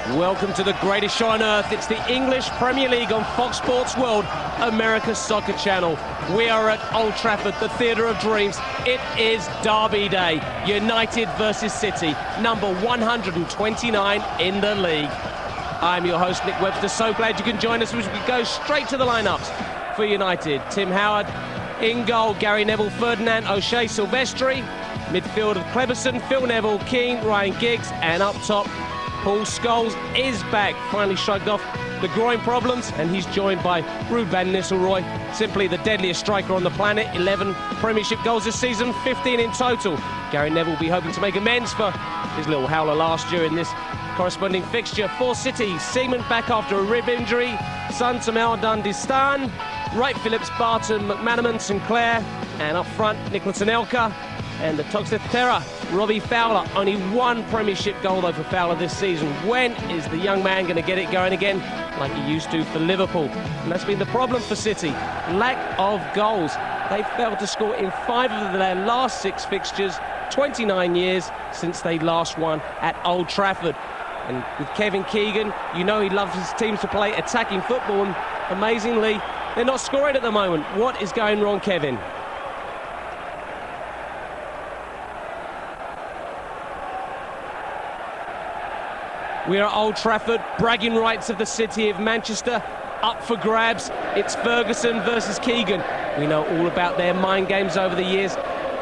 Welcome to the greatest show on earth. It's the English Premier League on Fox Sports World, America's soccer channel. We are at Old Trafford, the Theatre of Dreams. It is Derby Day. United versus City, number 129 in the league. I'm your host, Nick Webster. So glad you can join us as we go straight to the lineups for United. Tim Howard in goal, Gary Neville, Ferdinand, O'Shea, Silvestri. Midfield, Cleberson, Phil Neville, Keane, Ryan Giggs, and up top, Paul Scholes is back, finally shrugged off the groin problems, and he's joined by Ruud van Nistelrooy, simply the deadliest striker on the planet. 11 Premiership goals this season, 15 in total. Gary Neville will be hoping to make amends for his little howler last year in this corresponding fixture. For City, Seaman back after a rib injury, Son Tamel Dundistan, Wright Phillips, Barton, McManaman, Sinclair, and up front, Nicholas Anelka. And the Toxteth Terror, Robbie Fowler. Only one Premiership goal though for Fowler this season. When is the young man going to get it going again like he used to for Liverpool? And that's been the problem for City. Lack of goals. They failed to score in 5 of their last 6 fixtures. 29 years since they last won at Old Trafford. And with Kevin Keegan, you know he loves his teams to play attacking football. And amazingly, they're not scoring at the moment. What is going wrong, Kevin? We are at Old Trafford, bragging rights of the city of Manchester up for grabs. It's Ferguson versus Keegan. We know all about their mind games over the years,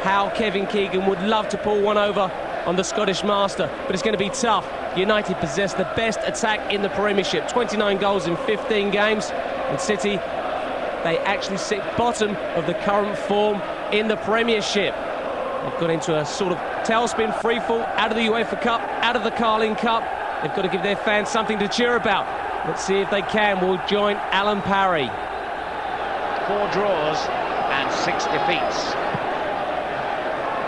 how Kevin Keegan would love to pull one over on the Scottish master, but it's going to be tough. United possess the best attack in the Premiership, 29 goals in 15 games, and City, they actually sit bottom of the current form in the Premiership. They've got into a sort of tailspin freefall out of the UEFA Cup, out of the Carling Cup. They've got to give their fans something to cheer about. Let's see if they can. We'll join Alan Parry. 4 draws and 6 defeats.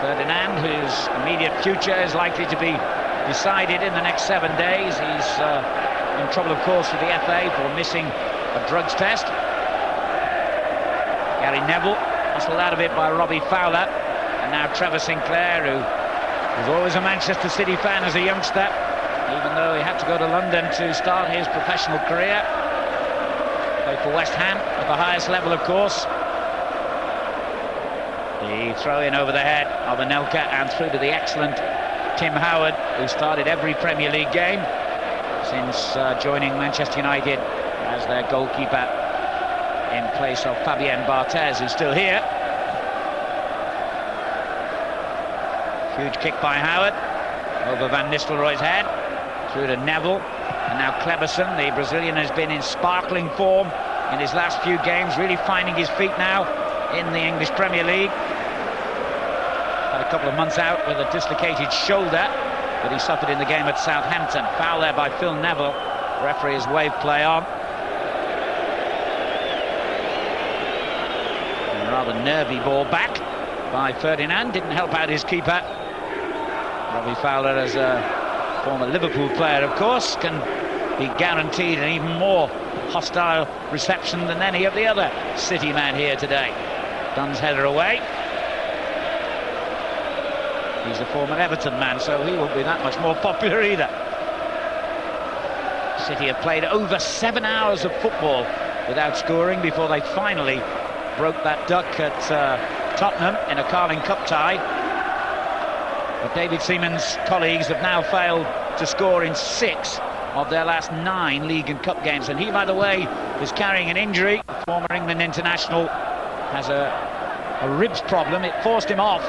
Ferdinand, whose immediate future is likely to be decided in the next 7 days. He's in trouble, of course, with the FA for missing a drugs test. Gary Neville hustled out of it by Robbie Fowler. And now Trevor Sinclair, who was always a Manchester City fan as a youngster, even though he had to go to London to start his professional career. Played for West Ham at the highest level, of course. The throw-in over the head of Anelka and through to the excellent Tim Howard, who started every Premier League game since joining Manchester United as their goalkeeper in place of Fabien Barthez, who's still here. Huge kick by Howard over Van Nistelrooy's head. Through to Neville, and now Cleberson. The Brazilian has been in sparkling form in his last few games, really finding his feet now in the English Premier League. Had a couple of months out with a dislocated shoulder that he suffered in the game at Southampton. Foul there by Phil Neville. Referee has waved play on. A rather nervy ball back by Ferdinand. Didn't help out his keeper. Robbie Fowler, as a former Liverpool player, of course, can be guaranteed an even more hostile reception than any of the other City men here today. Dunn's header away. He's a former Everton man, so he won't be that much more popular either. City have played over 7 hours of football without scoring before they finally broke that duck at Tottenham in a Carling Cup tie. But David Seaman's colleagues have now failed to score in 6 of their last 9 league and cup games. And he, by the way, is carrying an injury. Former England international has a ribs problem. It forced him off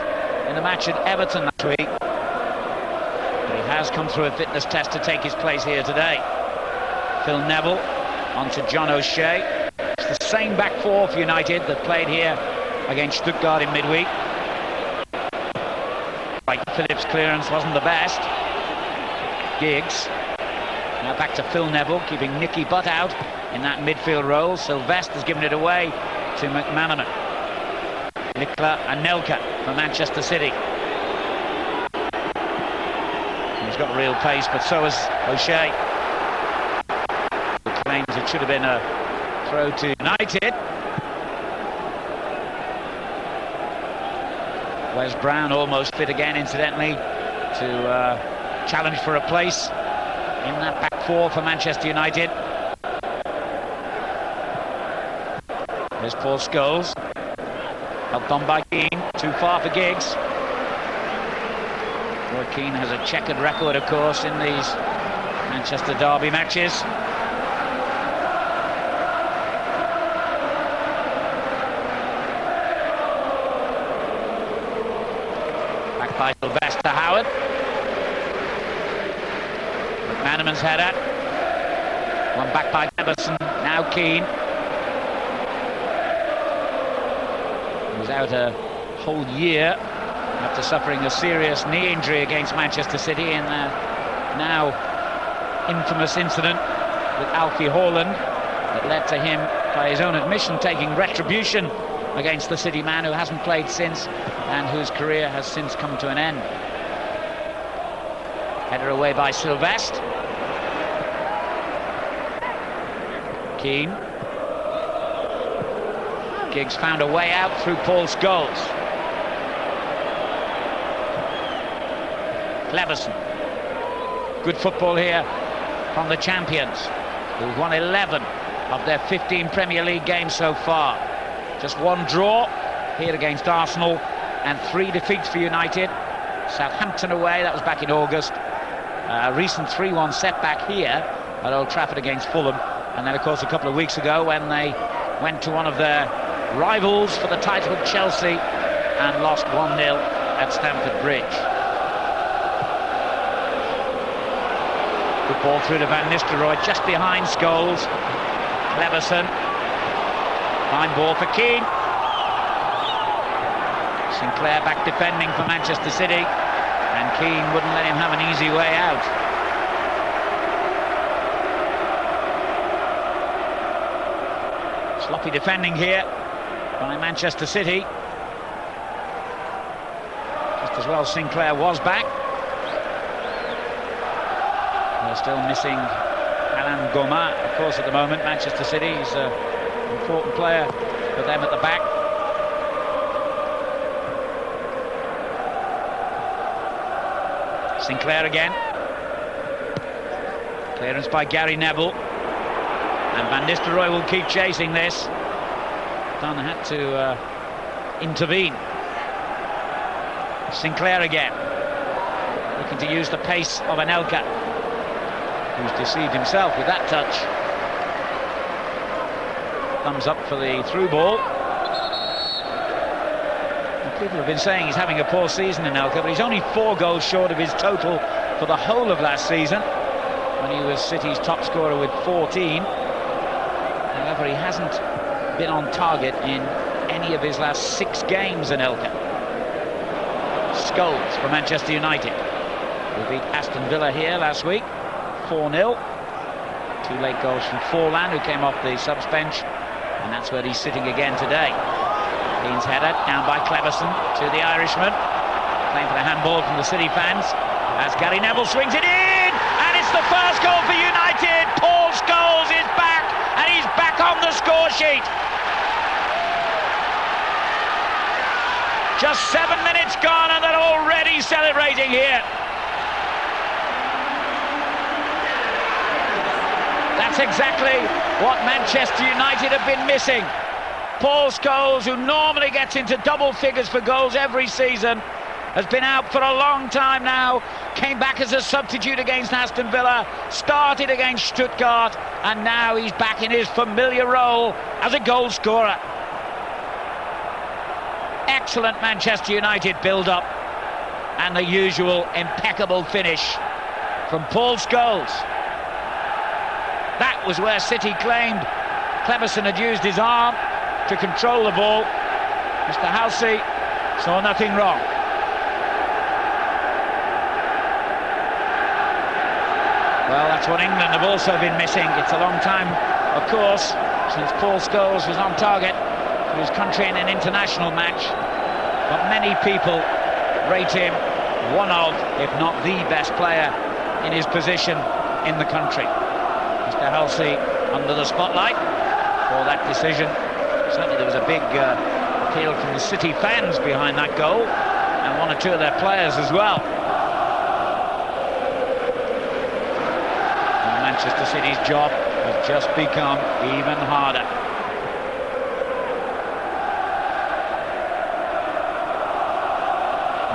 in the match at Everton last week. But he has come through a fitness test to take his place here today. Phil Neville onto John O'Shea. It's the same back 4 for United that played here against Stuttgart in midweek. Right, Phillips' clearance wasn't the best. Giggs. Now back to Phil Neville, keeping Nicky Butt out in that midfield role. Sylvester has given it away to McManaman. Nicola Anelka for Manchester City. He's got real pace, but so has O'Shea. He claims it should have been a throw to United. Wes Brown almost fit again, incidentally, to challenge for a place in that back four for Manchester United. There's Paul Scholes, helped on by Keane, too far for Giggs. Roy Keane has a checkered record, of course, in these Manchester derby matches. Back by Sylvester Howard. McManaman's header. One back by Emerson, now Keane. He was out a whole year after suffering a serious knee injury against Manchester City in the now infamous incident with Alfie Haaland that led to him, by his own admission, taking retribution against the City man, who hasn't played since and whose career has since come to an end. Header away by Sylvester. Keane. Giggs found a way out through Paul Scholes. Cleverson. Good football here from the champions, who've won 11 of their 15 Premier League games so far. Just one draw here against Arsenal and 3 defeats for United. Southampton away, that was back in August. A recent 3-1 setback here at Old Trafford against Fulham. And then, of course, a couple of weeks ago when they went to one of their rivals for the title, Chelsea, and lost 1-0 at Stamford Bridge. Good ball through to Van Nistelrooy, just behind Scholes. Cleverson. Fine ball for Keane. Sinclair back defending for Manchester City, and Keane wouldn't let him have an easy way out. Sloppy defending here by Manchester City. Just as well Sinclair was back. They're still missing Alain Goma, of course, at the moment. Manchester City is an important player for them at the back. Sinclair again. Clearance by Gary Neville. And Van Nistelrooy will keep chasing this. Dunn had to intervene. Sinclair again. Looking to use the pace of Anelka, who's deceived himself with that touch. Thumbs up for the through ball. And people have been saying he's having a poor season, Anelka, but he's only 4 goals short of his total for the whole of last season, when he was City's top scorer with 14. However, he hasn't been on target in any of his last 6 games, Anelka. Scholes for Manchester United, who beat Aston Villa here last week, 4-0. 2 late goals from Forlan, who came off the subs bench, and that's where he's sitting again today. Keane's header down by Cleverson to the Irishman, playing for the handball from the City fans, as Gary Neville swings it in, and it's the first goal for United. Paul Scholes is back, and he's back on the score sheet. Just 7 minutes gone, and they're already celebrating here. That's exactly what Manchester United have been missing. Paul Scholes, who normally gets into double figures for goals every season, has been out for a long time now, came back as a substitute against Aston Villa, started against Stuttgart, and now he's back in his familiar role as a goal scorer. Excellent Manchester United build-up, and the usual impeccable finish from Paul Scholes. That was where City claimed Cleverson had used his arm to control the ball. Mr. Halsey saw nothing wrong. Well, that's what England have also been missing. It's a long time, of course, since Paul Scholes was on target for his country in an international match. But many people rate him one of, if not the best player in his position in the country. Mr. Halsey under the spotlight for that decision. Certainly there was a big appeal from the City fans behind that goal, and 1 or 2 of their players as well. Manchester City's job has just become even harder.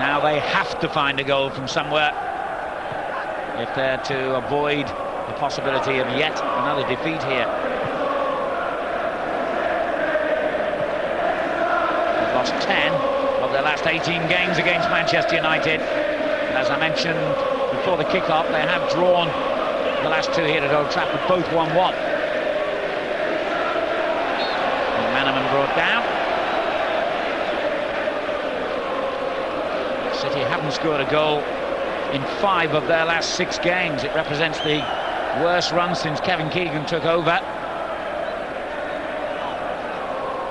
Now they have to find a goal from somewhere if they're to avoid the possibility of yet another defeat here. They've lost 10 of their last 18 games against Manchester United. As I mentioned before the kick-off, they have drawn the last two here at Old Trafford, both 1-1. McManaman brought down. City haven't scored a goal in 5 of their last 6 games. It represents the worst run since Kevin Keegan took over.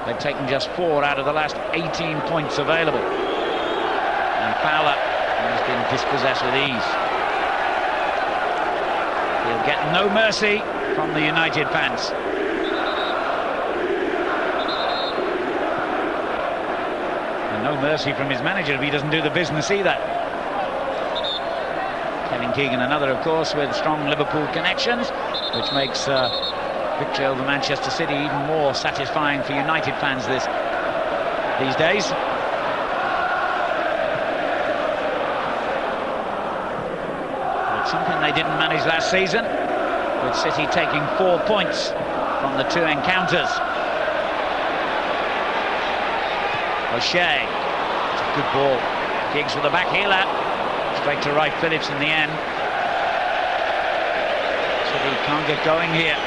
They've taken just 4 out of the last 18 points available. And Fowler has been dispossessed with ease. He'll get no mercy from the United fans. And no mercy from his manager if he doesn't do the business either. Kevin Keegan, another, of course, with strong Liverpool connections, which makes victory over Manchester City even more satisfying for United fans these days. But something they didn't manage last season, with City taking 4 points from the 2 encounters. O'Shea, it's a good ball. Giggs with a back heeler. Straight to Wright Phillips in the end. City can't get going here.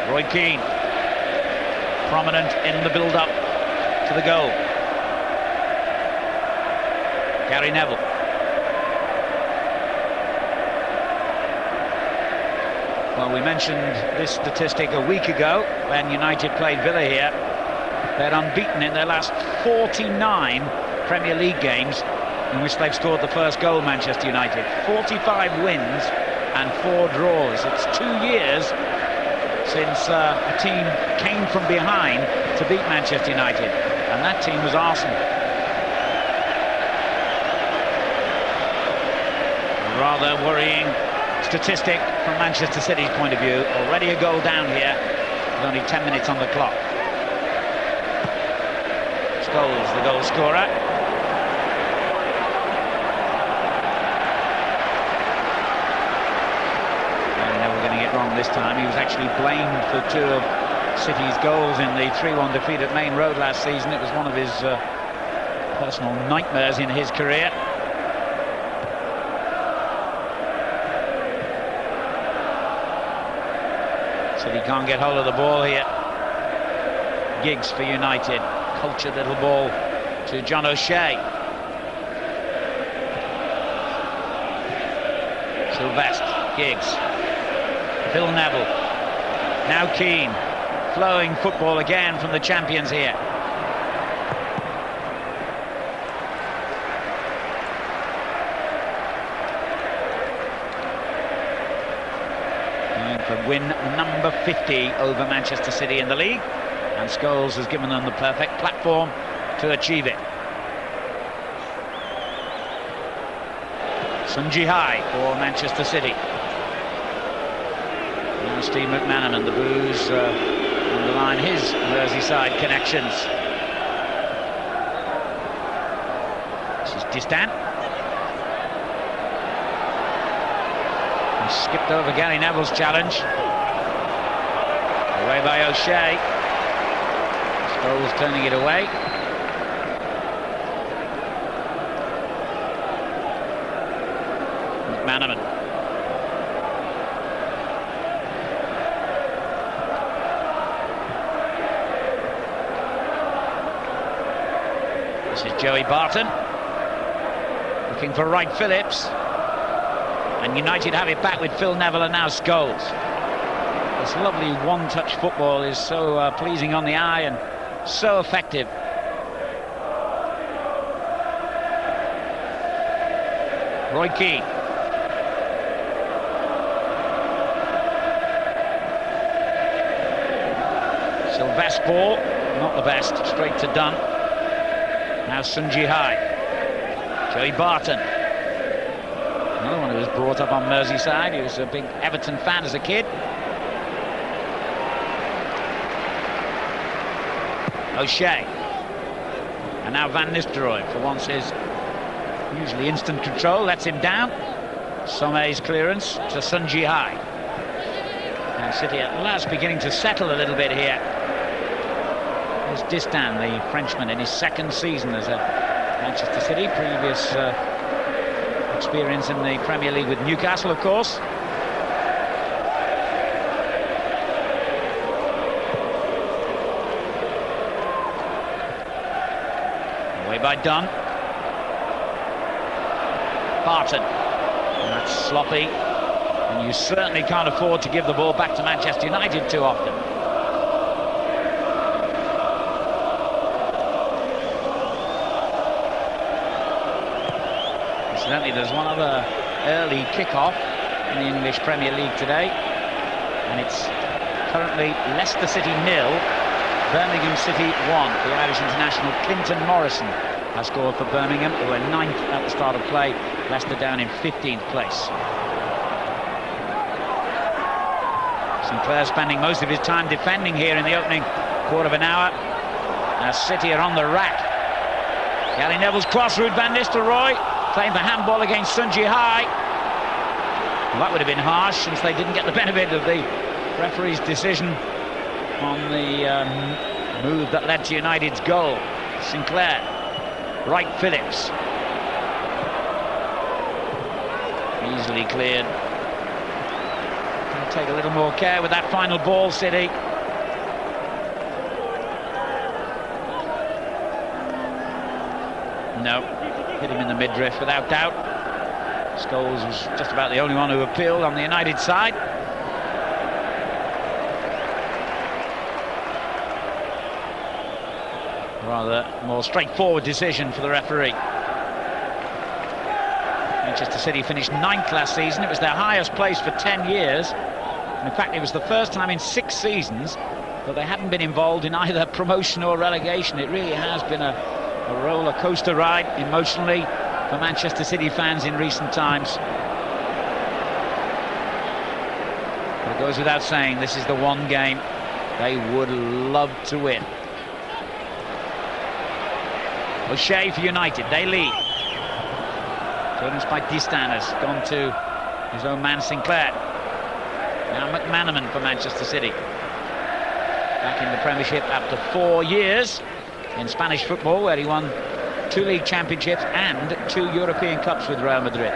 Roy Keane, prominent in the build-up to the goal. Gary Neville. Well, we mentioned this statistic a week ago when United played Villa here. They're unbeaten in their last 49 Premier League games in which they've scored the first goal, Manchester United. 45 wins and 4 draws. It's 2 years since a team came from behind to beat Manchester United, and that team was Arsenal. A rather worrying statistic from Manchester City's point of view. Already a goal down here with only 10 minutes on the clock. Scholes, the goal scorer. Well, never going to get wrong this time. He was actually blamed for 2 of City's goals in the 3-1 defeat at Main Road last season. It was one of his personal nightmares in his career. City can't get hold of the ball here. Giggs for United. Cultured little ball to John O'Shea. Sylvester, Giggs, Phil Neville, now Keane. Flowing football again from the champions here. Going for win number 50 over Manchester City in the league. And Scholes has given them the perfect platform to achieve it. Sun Jihai for Manchester City. Now Steve McManaman, the Blues underline his Merseyside connections. This is Distant. He skipped over Gary Neville's challenge. Away by O'Shea. Scholes turning it away. McManaman. This is Joey Barton. Looking for Wright Phillips. And United have it back with Phil Neville and now Scholes. This lovely one-touch football is so pleasing on the eye and so effective. Roy Keane. Sylvester ball, not the best, straight to Dunn. Now Sun Jihai. Joey Barton, another one who was brought up on Merseyside. He was a big Everton fan as a kid. O'Shea. And now Van Nistelrooy, for once is usually instant control, lets him down. Somme's clearance to Sun Ji-hai. And City at last beginning to settle a little bit here. There's Distin, the Frenchman, in his second season as a Manchester City. Previous experience in the Premier League with Newcastle, of course. Away by Dunn. Barton. And that's sloppy. And you certainly can't afford to give the ball back to Manchester United too often. Incidentally, there's one other early kick-off in the English Premier League today. And it's currently Leicester City 0, Birmingham City 1. The Irish international Clinton Morrison has scored for Birmingham, who were 9th at the start of play. Leicester down in 15th place. Sinclair spending most of his time defending here in the opening quarter of an hour, as City are on the rack. Gary Neville's cross route, Van Nistelrooy claimed the handball against Sun Ji-hai. Well, that would have been harsh, since they didn't get the benefit of the referee's decision on the move that led to United's goal. Sinclair, Wright Phillips, easily cleared. Gonna take a little more care with that final ball, City. No, hit him in the midriff without doubt. Scholes was just about the only one who appealed on the United side. Rather more straightforward decision for the referee. Manchester City finished 9th last season. It was their highest place for 10 years. And in fact, it was the first time in 6 seasons that they hadn't been involved in either promotion or relegation. It really has been a roller coaster ride emotionally for Manchester City fans in recent times. But it goes without saying, this is the one game they would love to win. O'Shea for United, they lead. Clearance by Distin has gone to his own man Sinclair. Now McManaman for Manchester City. Back in the Premiership after 4 years in Spanish football, where he won 2 league championships and 2 European Cups with Real Madrid.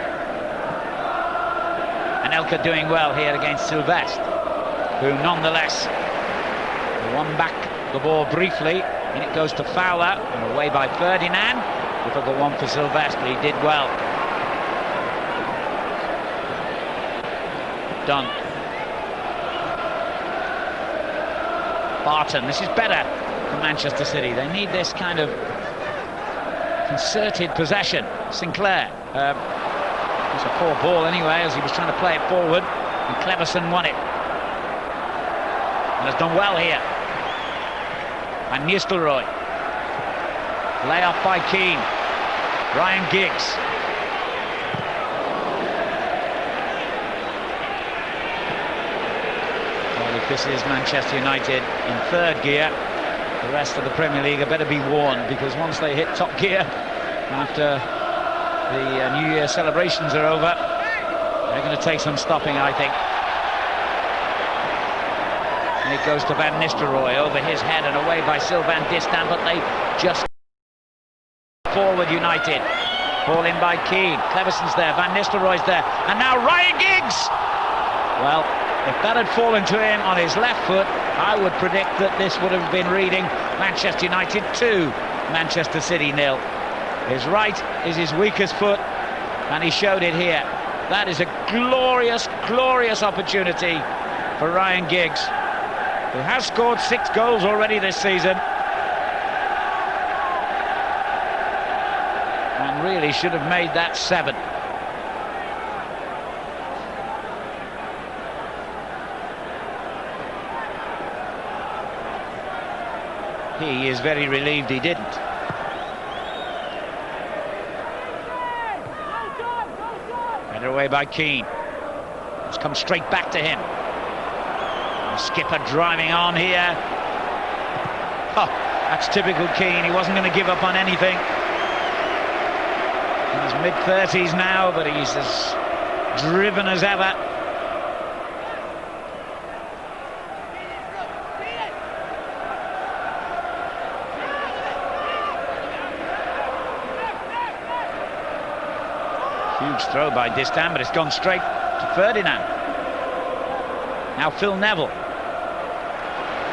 Anelka doing well here against Sylvestre, who nonetheless won back the ball briefly. And it goes to Fowler, and away by Ferdinand. Difficult one for Sylvestre, but he did well. Dunn. Barton, this is better for Manchester City. They need this kind of concerted possession. Sinclair. It's a poor ball anyway, as he was trying to play it forward. And Cleverson won it. And has done well here. And Nistelrooy. Lay-off by Keane. Ryan Giggs. Well, if this is Manchester United in 3rd gear, the rest of the Premier League had better be warned, because once they hit top gear, after the New Year celebrations are over, they're going to take some stopping, I think. And it goes to Van Nistelrooy, over his head and away by Sylvain Distin, but they just forward United. Ball in by Keane. Cleverson's there, Van Nistelrooy's there, and now Ryan Giggs! Well, if that had fallen to him on his left foot, I would predict that this would have been reading Manchester United 2, Manchester City 0. His right is his weakest foot, and he showed it here. That is a glorious, glorious opportunity for Ryan Giggs, who has scored 6 goals already this season, and really should have made that 7. He is very relieved he didn't. Headed away by Keane. It's come straight back to him. The skipper driving on here. Oh, that's typical Keane. He wasn't going to give up on anything. In his mid-30s now, but he's as driven as ever. Huge throw by Distin, but it's gone straight to Ferdinand. Now Phil Neville.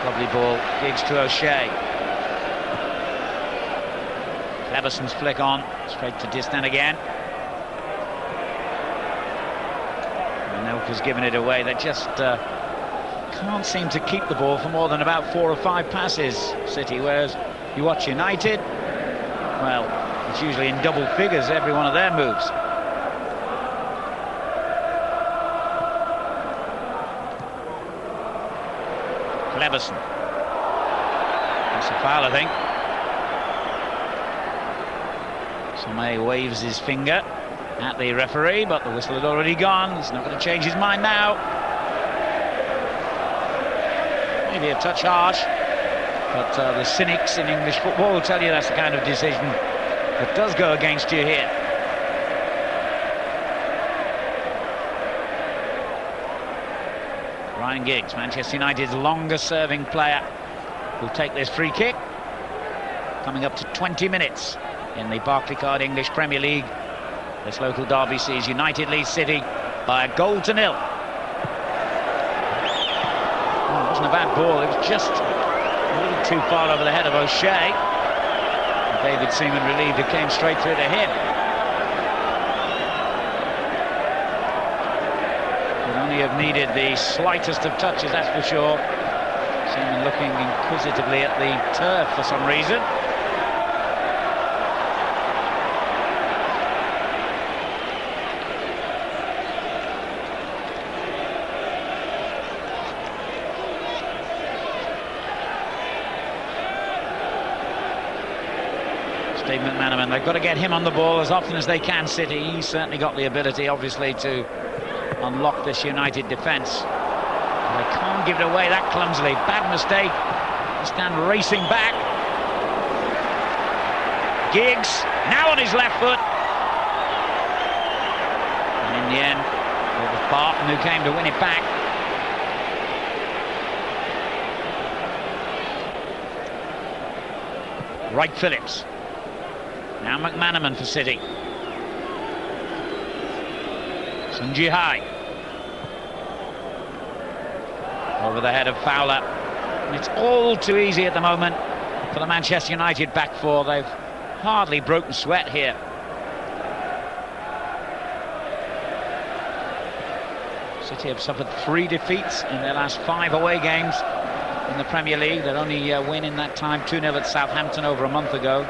Lovely ball, Giggs to O'Shea. Cleverson's flick on, straight to Distin again. Anelka's given it away. They just can't seem to keep the ball for more than about 4 or 5 passes, City, whereas you watch United, well, it's usually in double figures, every one of their moves. Cleverson. That's a foul, I think. Somé waves his finger at the referee, but the whistle had already gone. He's not going to change his mind now. Maybe a touch harsh, but the cynics in English football will tell you that's the kind of decision that does go against you here. Ryan Giggs, Manchester United's longest serving player, will take this free kick. Coming up to 20 minutes in the Barclaycard English Premier League. This local derby sees United lead City by a goal to nil. Oh, it wasn't a bad ball, it was just a little too far over the head of O'Shea. David Seaman relieved, it came straight through to him. Have needed the slightest of touches, that's for sure. Seaman looking inquisitively at the turf for some reason. Steve McManaman, they've got to get him on the ball as often as they can, City. He's certainly got the ability, obviously, to unlock this United defence. They can't give it away that clumsily. Bad mistake. Stand racing back. Giggs now on his left foot. And in the end, it was Barton who came to win it back. Wright Phillips. Now McManaman for City. Sun Jihai. Over the head of Fowler. And it's all too easy at the moment for the Manchester United back four. They've hardly broken sweat here. City have suffered 3 defeats in their last 5 away games in the Premier League. Their only win in that time, 2-0 at Southampton over a month ago.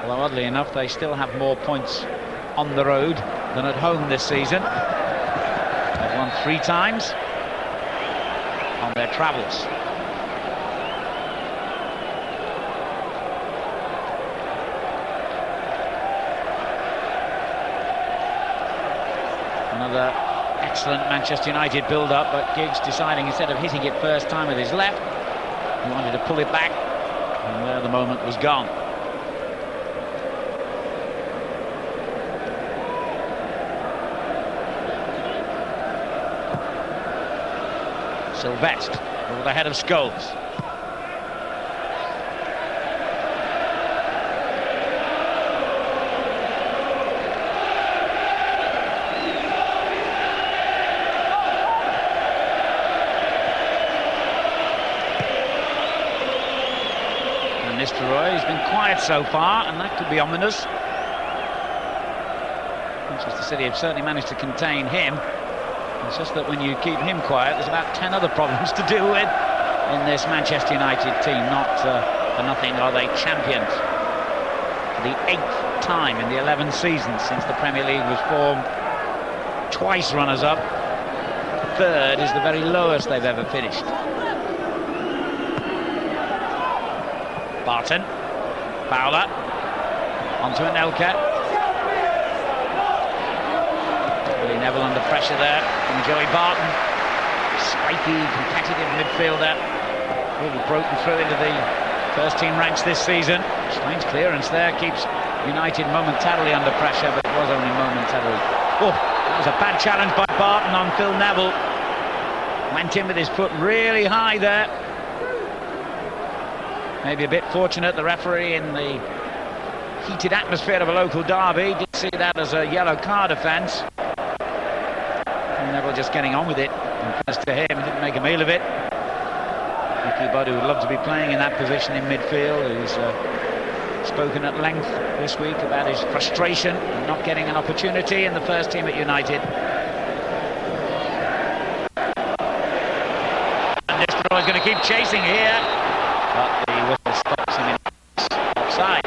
Although oddly enough, they still have more points on the road than at home this season. They've won 3 times on their travels. Another excellent Manchester United build-up, but Giggs deciding instead of hitting it first time with his left, he wanted to pull it back, and there the moment was gone. Sylvestre over the head of Scholes. And Nistelrooy has been quiet so far, and that could be ominous. Manchester City have certainly managed to contain him. It's just that when you keep him quiet, there's about 10 other problems to deal with in this Manchester United team. Not for nothing are they champions. For the 8th time in the 11 seasons since the Premier League was formed. Twice runners-up. 3rd is the very lowest they've ever finished. Barton. Fowler. Onto Anelka. Neville under pressure there from Joey Barton. Spiky, competitive midfielder. Really broken through into the first team ranks this season. Strange clearance there, keeps United momentarily under pressure, but it was only momentarily. Oh, that was a bad challenge by Barton on Phil Neville. Went in with his foot really high there. Maybe a bit fortunate, the referee, in the heated atmosphere of a local derby did see that as a yellow card offence. Neville just getting on with it. Confessed to him, didn't make a meal of it. Mickey Budd, who would love to be playing in that position in midfield, who's spoken at length this week about his frustration and not getting an opportunity in the first team at United. And Nistelrooy is going to keep chasing here, but the whistle stops him in offside.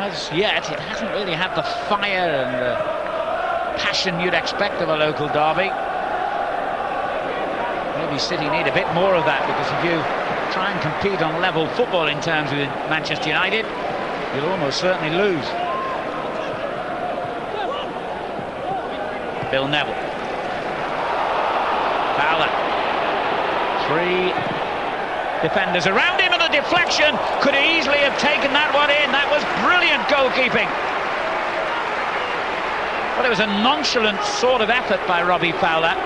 As yet, it hasn't really had the fire and the passion you'd expect of a local derby. Maybe City need a bit more of that, because if you try and compete on level football in terms with Manchester United, you'll almost certainly lose. Phil Neville. Fowler. Three defenders around him, and the deflection could easily have taken that one in. That was brilliant goalkeeping. But it was a nonchalant sort of effort by Robbie Fowler.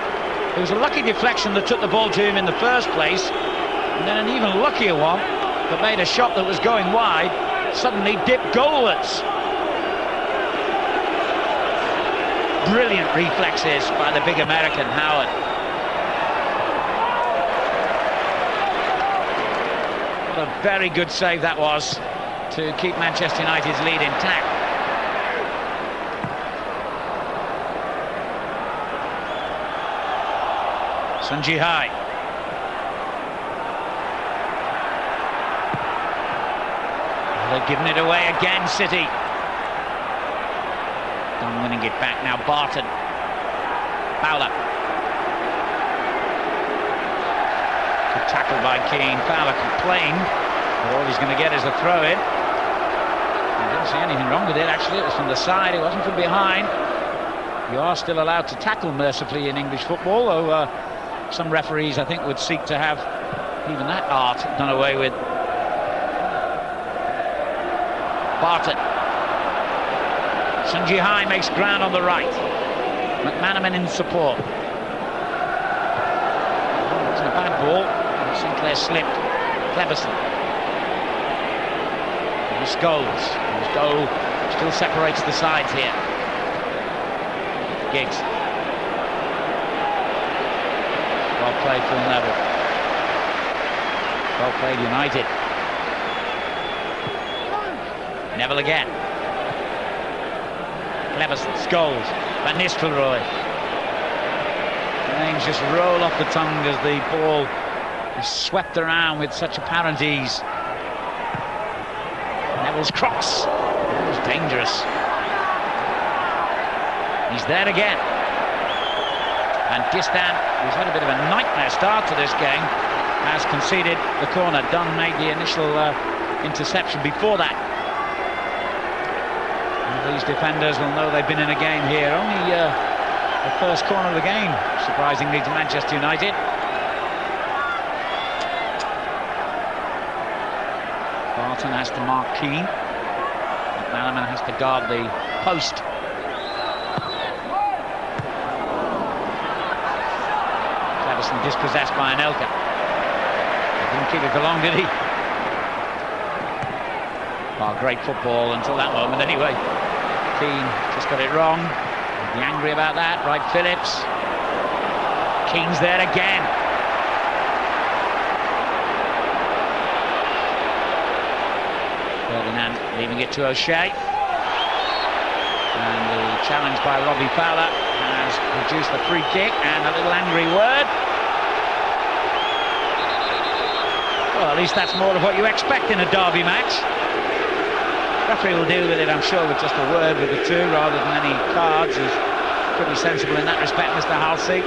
It was a lucky deflection that took the ball to him in the first place, and then an even luckier one that made a shot that was going wide suddenly dipped goalwards. Brilliant reflexes by the big American, Howard. What a very good save that was to keep Manchester United's lead intact. Sun Ji-hai. They're giving it away again, City. Done winning it back now, Barton. Fowler. Good tackle by Keane. Fowler complained, but all he's going to get is a throw-in. I didn't see anything wrong with it, actually. It was from the side, it wasn't from behind. You are still allowed to tackle mercifully in English football, though some referees, I think, would seek to have even that art done away with. Barton. Sun Ji-hai makes ground on the right. McManaman in support. Oh, it wasn't a bad ball. Sinclair slipped. Cleverson. And Scholes. His goal still separates the sides here. Giggs. Well played, Phil Neville. Well played, United. Neville again. Cleverson, Scholes, Van Nistelrooy. Names just roll off the tongue as the ball is swept around with such apparent ease. Neville's cross. It was dangerous. He's there again. And Distan, who's had a bit of a nightmare start to this game, has conceded the corner. Dunn made the initial interception before that. These defenders will know they've been in a game here. Only the first corner of the game, surprisingly, to Manchester United. Barton has to mark Keane. McManaman has to guard the post. Cleverson dispossessed by Anelka. He didn't keep it for long, did he? Well, great football until that moment, anyway. Keane just got it wrong. He'd be angry about that. Right, Phillips. Keane's there again. Ferdinand leaving it to O'Shea. And the challenge by Robbie Fowler has produced the free kick and a little angry word. Well, at least that's more of what you expect in a derby match. Referee will deal with it, I'm sure, with just a word with the two rather than any cards. He's pretty sensible in that respect, Mr. Halsey.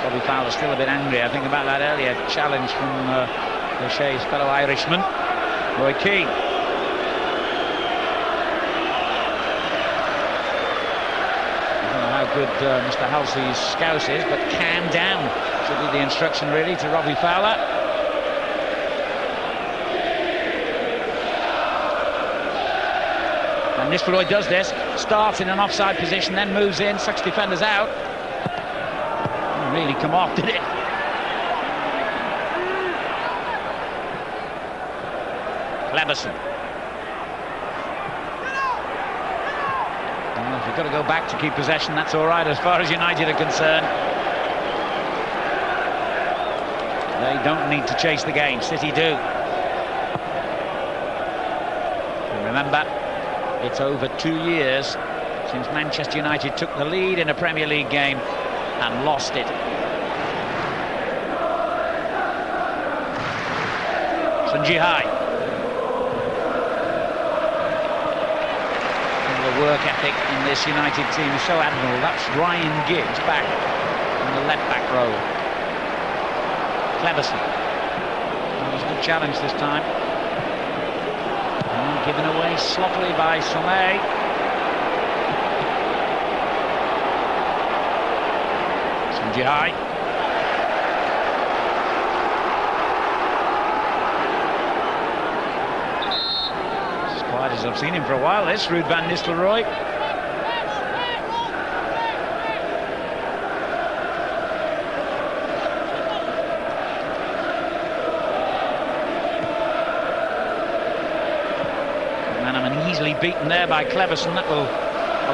Robbie Fowler still a bit angry, I think, about that earlier challenge from O'Shea's fellow Irishman, Roy Keane. I don't know how good Mr. Halsey's scouse is, but calm down should be the instruction, really, to Robbie Fowler. And Nistelrooy does this, starts in an offside position, then moves in, sucks defenders out. Didn't really come off, did it? Cleberson. Well, if you've got to go back to keep possession, that's all right as far as United are concerned. They don't need to chase the game, City do. And remember, it's over 2 years since Manchester United took the lead in a Premier League game and lost it. Sun Jihai. The work ethic in this United team is so admirable. That's Ryan Giggs back in the left back row. Cleberson. That was a good challenge this time. Given away sloppily by Soleil. Sun Jihai. As quiet as I've seen him for a while, this Ruud van Nistelrooy. Easily beaten there by Cleberson. That will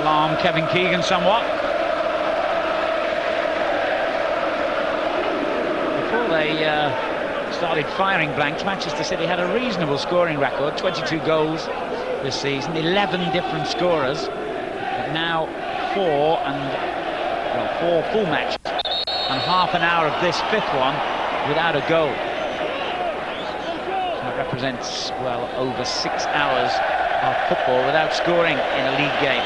alarm Kevin Keegan somewhat. Before they started firing blanks, Manchester City had a reasonable scoring record, 22 goals this season, 11 different scorers, but now 4 full matches and half an hour of this fifth one without a goal. So that represents, well, over 6 hours of football without scoring in a league game.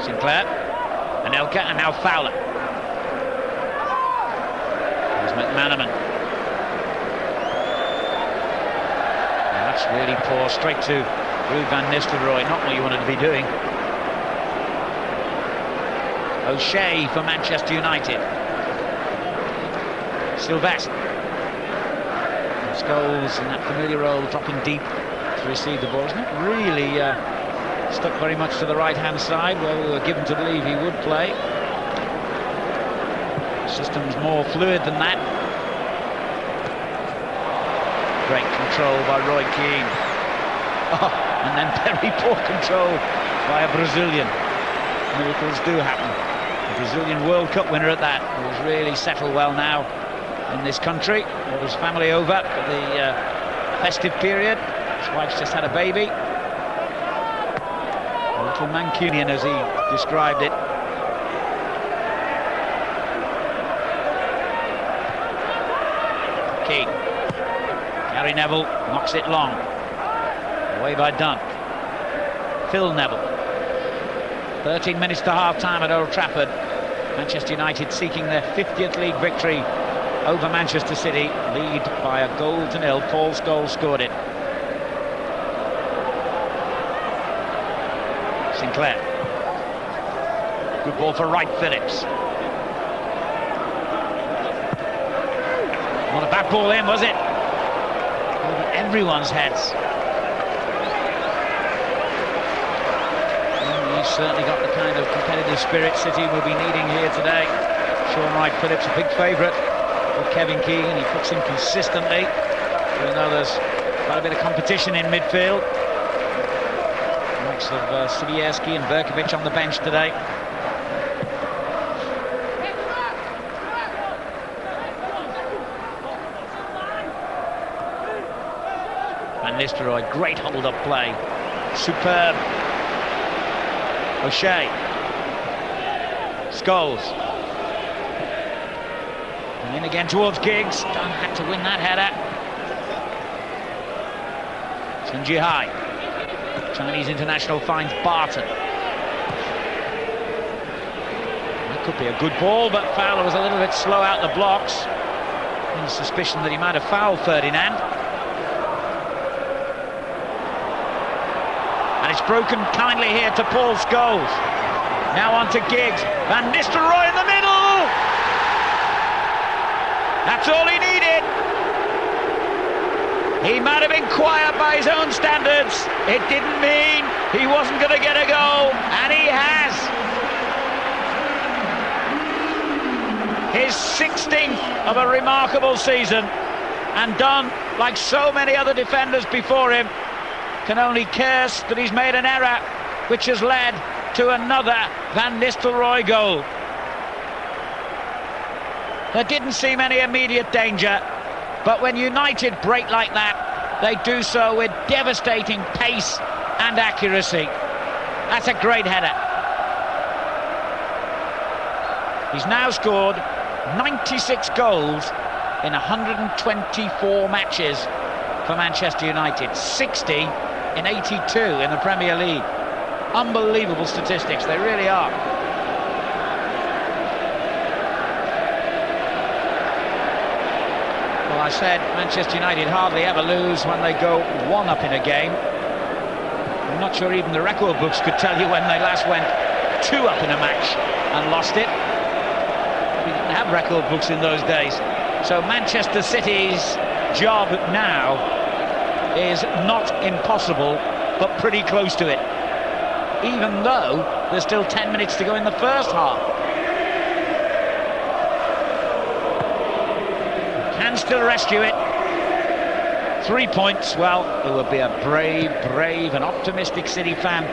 Sinclair, Anelka, and now Fowler. There's McManaman. That's really poor, straight to Ruud van Nistelrooy, not what you wanted to be doing. O'Shea for Manchester United. Sylvestre. Scholes in that familiar role, dropping deep to receive the ball. He's not really stuck very much to the right-hand side, where we were given to believe he would play. The system's more fluid than that. Great control by Roy Keane. Oh, and then very poor control by a Brazilian. Miracles do happen. A Brazilian World Cup winner at that, who has really settled well now in this country. Brought his family over for the festive period. His wife's just had a baby. A little Mancunian, as he described it. Keane. Gary Neville knocks it long. Away by Dunn. Phil Neville. 13 minutes to half-time at Old Trafford. Manchester United seeking their 50th league victory over Manchester City. Lead by a 0-0. Paul Scholes scored it. Sinclair. Good ball for Wright Phillips. Not a bad ball in, was it? Over everyone's heads. He's certainly got the kind of competitive spirit City will be needing here today. Shaun Wright Phillips, a big favourite for Kevin Keegan. He puts him consistently. Even though there's quite a bit of competition in midfield. The likes of Sibierski and Berkovic on the bench today. Van Nistelrooy, great hold-up play. Superb. O'Shea. Scholes. In again towards Giggs. Dunn had to win that header. Sun Jihai. Chinese international finds Barton. That could be a good ball, but Fowler was a little bit slow out the blocks. And suspicion that he might have fouled Ferdinand. And it's broken kindly here to Paul Scholes. Now on to Giggs. Van Nistelrooy in the middle! That's all he needed. He might have been quiet by his own standards. It didn't mean he wasn't going to get a goal, and he has. His 16th of a remarkable season, and Dunn, like so many other defenders before him, can only curse that he's made an error which has led to another Van Nistelrooy goal. There didn't seem any immediate danger, but when United break like that, they do so with devastating pace and accuracy. That's a great header. He's now scored 96 goals in 124 matches for Manchester United, 60 in 82 in the Premier League. Unbelievable statistics, they really are. Well, I said Manchester United hardly ever lose when they go 1-up in a game. I'm not sure even the record books could tell you when they last went 2-up in a match and lost it. We didn't have record books in those days. So Manchester City's job now is not impossible, but pretty close to it, even though there's still 10 minutes to go in the first half. Can still rescue it. 3 points. Well, there would be a brave and optimistic City fan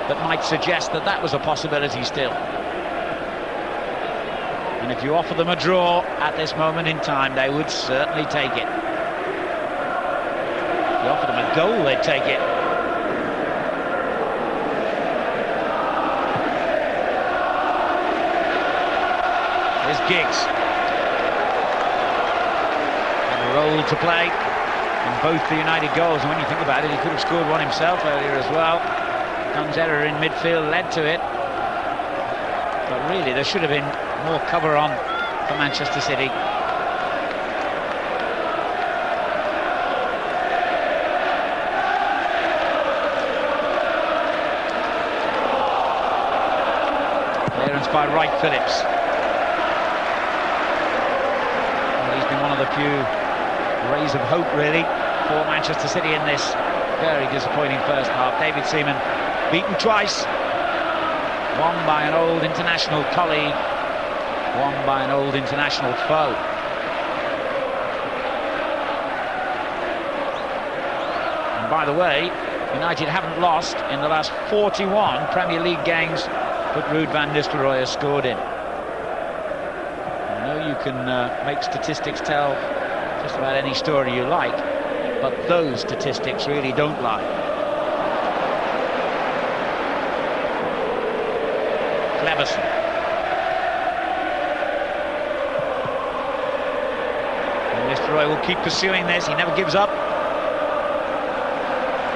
that might suggest that that was a possibility still. And if you offer them a draw at this moment in time, they would certainly take it. If you offer them a goal, they'd take it. Here's Giggs. And a role to play in both the United goals. And when you think about it, he could have scored one himself earlier as well. Dunn's error in midfield led to it. But really, there should have been more cover on for Manchester City. Clearance by Wright Phillips. Well, he's been one of the few rays of hope, really, for Manchester City in this very disappointing first half. David Seaman beaten twice. One by an old international colleague, one by an old international foe. And by the way, United haven't lost in the last 41 Premier League games that Ruud van Nistelrooy has scored in. I know you can make statistics tell just about any story you like, but those statistics really don't lie. Cleverson. And Nistelrooy will keep pursuing this, he never gives up.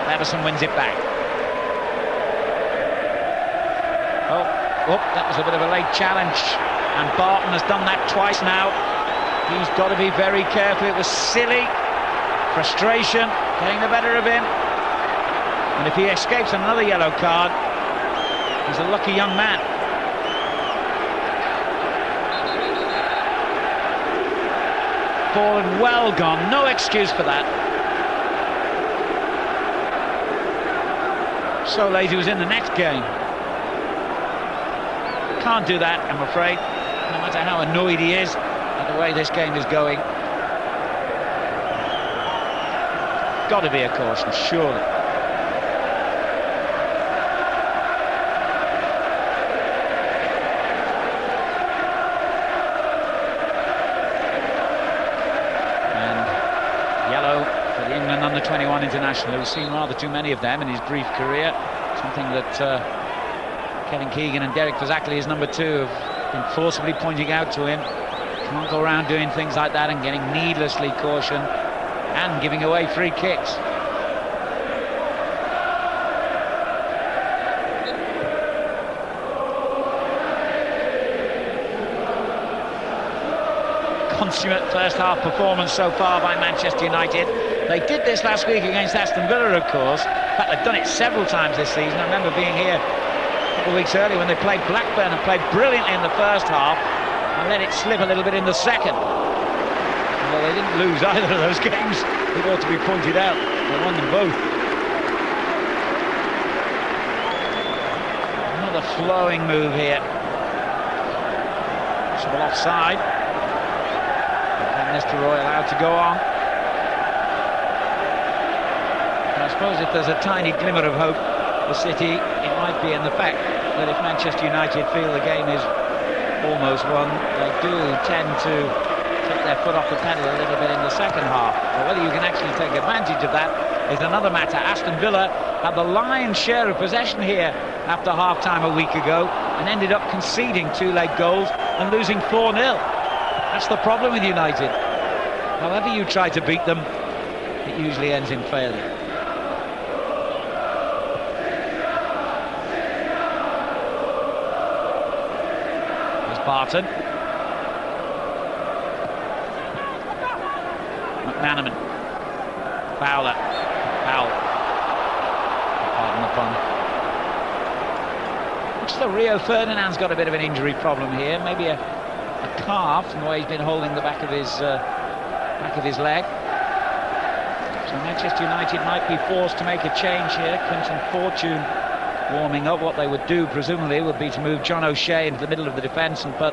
Cleverson wins it back. Oh, that was a bit of a late challenge, and Barton has done that twice now. He's got to be very careful. It was silly. Frustration getting the better of him. And if he escapes another yellow card, he's a lucky young man. Ball and well gone, no excuse for that. So late he was in the next game. Can't do that, I'm afraid, no matter how annoyed he is at the way this game is going. Got to be a caution, surely. For the England under-21 international, who's seen rather too many of them in his brief career. Something that Kevin Keegan and Derek Fazackley, his number two, have been forcibly pointing out to him. Can't go around doing things like that and getting needlessly cautioned and giving away free kicks. Consummate first half performance so far by Manchester United. They did this last week against Aston Villa, of course. In fact, they've done it several times this season. I remember being here a couple of weeks earlier when they played Blackburn and played brilliantly in the first half and let it slip a little bit in the second. Well, they didn't lose either of those games. It ought to be pointed out. They won them both. Another flowing move here. Possible offside. Mr. Roy allowed to go on. And I suppose if there's a tiny glimmer of hope for City, it might be in the fact that if Manchester United feel the game is almost won, they do tend to take their foot off the pedal a little bit in the second half. But whether you can actually take advantage of that is another matter. Aston Villa had the lion's share of possession here after half-time a week ago and ended up conceding 2 late goals and losing 4-0. That's the problem with United. However you try to beat them, it usually ends in failure. There's Barton. McManaman. Fowler. Powell. Pardon the pun. Looks like Rio Ferdinand's got a bit of an injury problem here. Maybe a calf, from the way he's been holding the back of his leg. So Manchester United might be forced to make a change here. Quinton Fortune warming up. What they would do, presumably, would be to move John O'Shea into the middle of the defence and put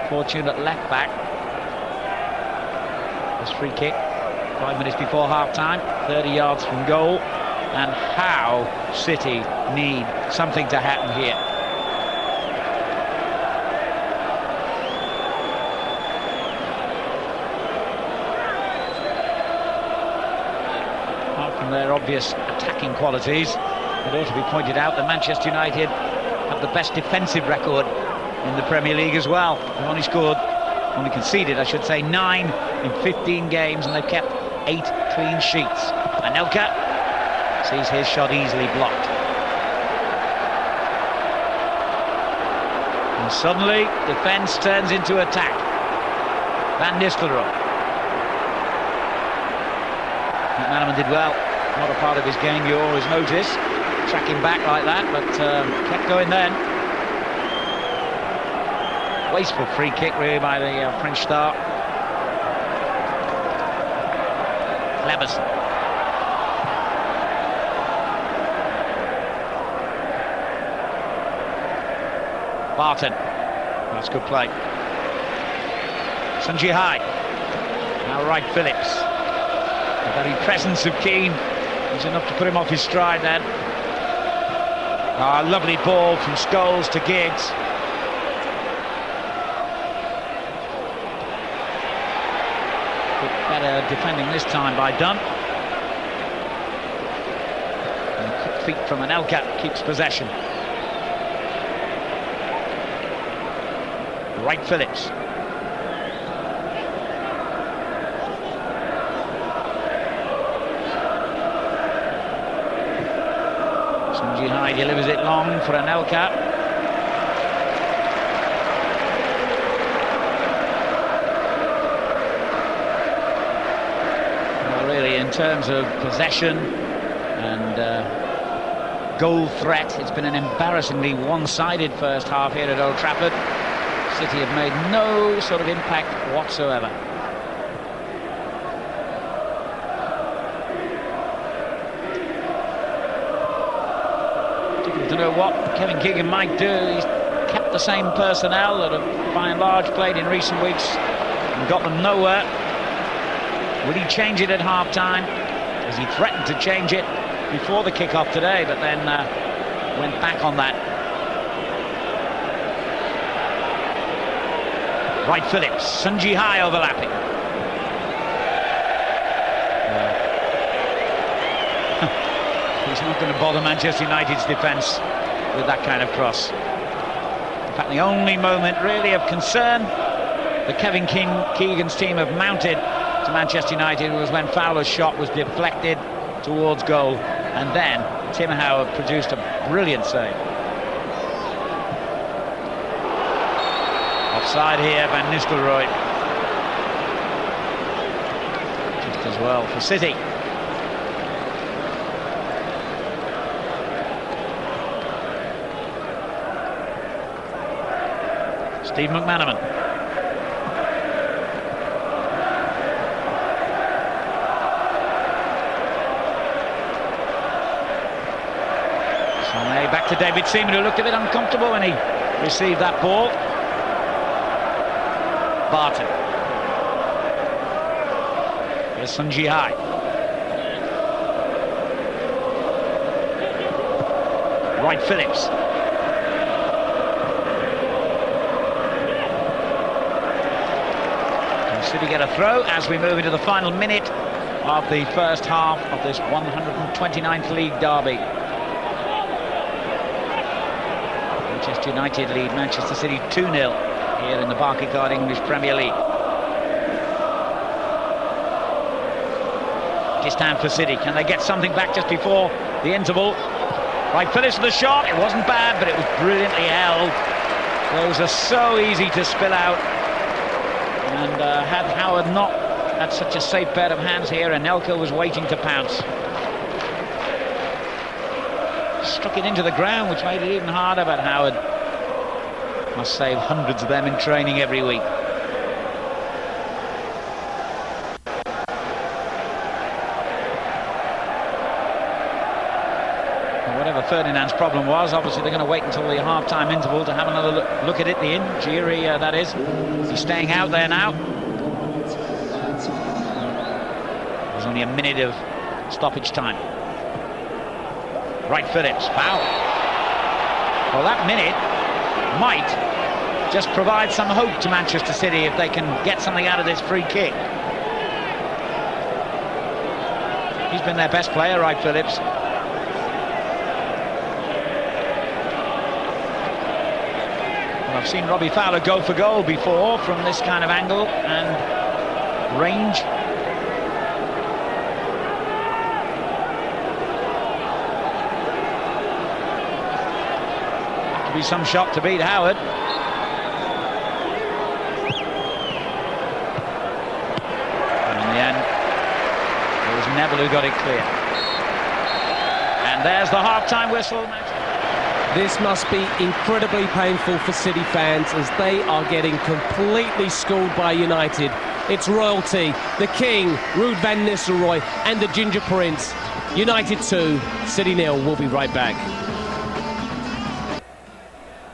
Fortune at left back. This free kick, 5 minutes before half-time, 30 yards from goal. And how City need something to happen here. Their obvious attacking qualities, it ought to be pointed out that Manchester United have the best defensive record in the Premier League as well. They've only conceded, I should say, 9 in 15 games, and they've kept 8 clean sheets. Anelka sees his shot easily blocked. And suddenly, defence turns into attack. Van Nistelrooy. McManaman did well. Not a part of his game you always notice, tracking back like that, but kept going then. Wasteful free kick really by the French star. Leverson. Barton. That's good play. Sun Jihai. Now Wright Phillips. The very presence of Keane was enough to put him off his stride then. Lovely ball from Scholes to Giggs. Bit better defending this time by Dunn. And quick feet from Anelka keeps possession. Wright Phillips. Jihai delivers it long for Anelka. Well, really, in terms of possession and goal threat, it's been an embarrassingly one-sided first half here at Old Trafford. City have made no sort of impact whatsoever. To know what Kevin Keegan might do. He's kept the same personnel that have by and large played in recent weeks and got them nowhere. Will he change it at half-time? As he threatened to change it before the kick-off today, but then went back on that. Wright Phillips, Sun Jihai overlapping. He's not going to bother Manchester United's defence with that kind of cross. In fact, the only moment really of concern the Kevin Keegan's team have mounted to Manchester United was when Fowler's shot was deflected towards goal, and then Tim Howard produced a brilliant save. Offside here, Van Nistelrooy. Just as well for City. Steve McManaman. Sané back to David Seaman, who looked a bit uncomfortable when he received that ball. Barton. Here's Sun Jihai. Wright Phillips. Can City get a throw as we move into the final minute of the first half of this 129th League derby? Manchester United lead Manchester City 2-0. Here in the Barclaycard English Premier League. It's time for City. Can they get something back just before the interval? Right, Phillips with the shot. It wasn't bad, but it was brilliantly held. Those are so easy to spill out. And had Howard not had such a safe pair of hands here, Anelka was waiting to pounce. Struck it into the ground, which made it even harder, but Howard must save hundreds of them in training every week. Well, whatever Ferdinand's problem was, obviously they're going to wait until the half-time interval to have another look at it. The Njiri, that is. He's staying out there now. There's only a minute of stoppage time. Wright Phillips, foul. Well, that minute might just provide some hope to Manchester City if they can get something out of this free kick. He's been their best player, Wright Phillips. Well, I've seen Robbie Fowler go for goal before from this kind of angle and range. Be some shot to beat Howard. And in the end, it was Neville who got it clear. And there's the half-time whistle. This must be incredibly painful for City fans as they are getting completely schooled by United. It's royalty, the King, Ruud van Nistelrooy, and the Ginger Prince. United 2, City 0. We'll be right back.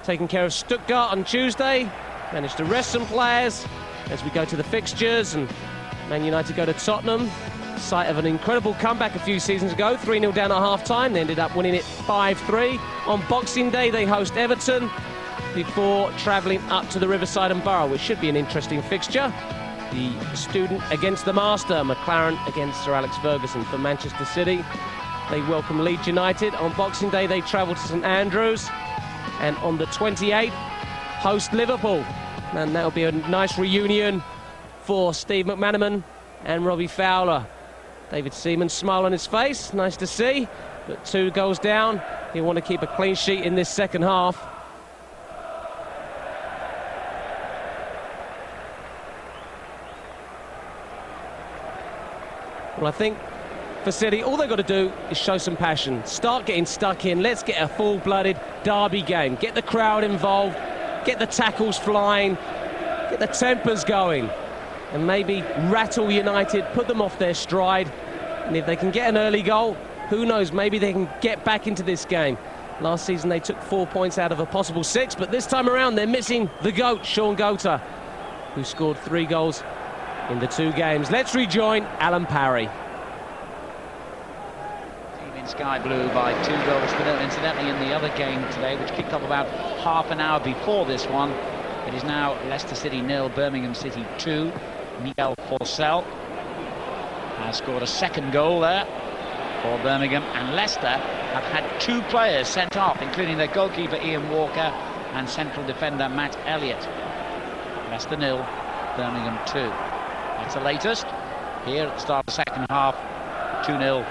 Taking care of Stuttgart on Tuesday, managed to rest some players as we go to the fixtures, and Man United go to Tottenham, site of an incredible comeback a few seasons ago, 3-0 down at half-time. They ended up winning it 5-3. On Boxing Day they host Everton before travelling up to the Riverside and Borough, which should be an interesting fixture. The student against the master, McLaren against Sir Alex Ferguson. For Manchester City, they welcome Leeds United. On Boxing Day they travel to St Andrews, and on the 28th, host Liverpool. And that'll be a nice reunion for Steve McManaman and Robbie Fowler. David Seaman, smile on his face, nice to see. But 2 goals down, he'll want to keep a clean sheet in this second half. Well, I think for City, all they've got to do is show some passion. Start getting stuck in. Let's get a full-blooded derby game. Get the crowd involved. Get the tackles flying. Get the tempers going. And maybe rattle United, put them off their stride. And if they can get an early goal, who knows, maybe they can get back into this game. Last season they took 4 points out of a possible 6, but this time around they're missing the GOAT, Sean Gota, who scored 3 goals in the 2 games. Let's rejoin Alan Parry. Sky Blue by 2 goals to 0. Incidentally, in the other game today, which kicked off about half an hour before this one, it is now Leicester City 0, Birmingham City 2. Miguel Forcell has scored a second goal there for Birmingham, and Leicester have had 2 players sent off, including their goalkeeper Ian Walker and central defender Matt Elliott. Leicester 0, Birmingham 2. That's the latest. Here at the start of the second half, 2-0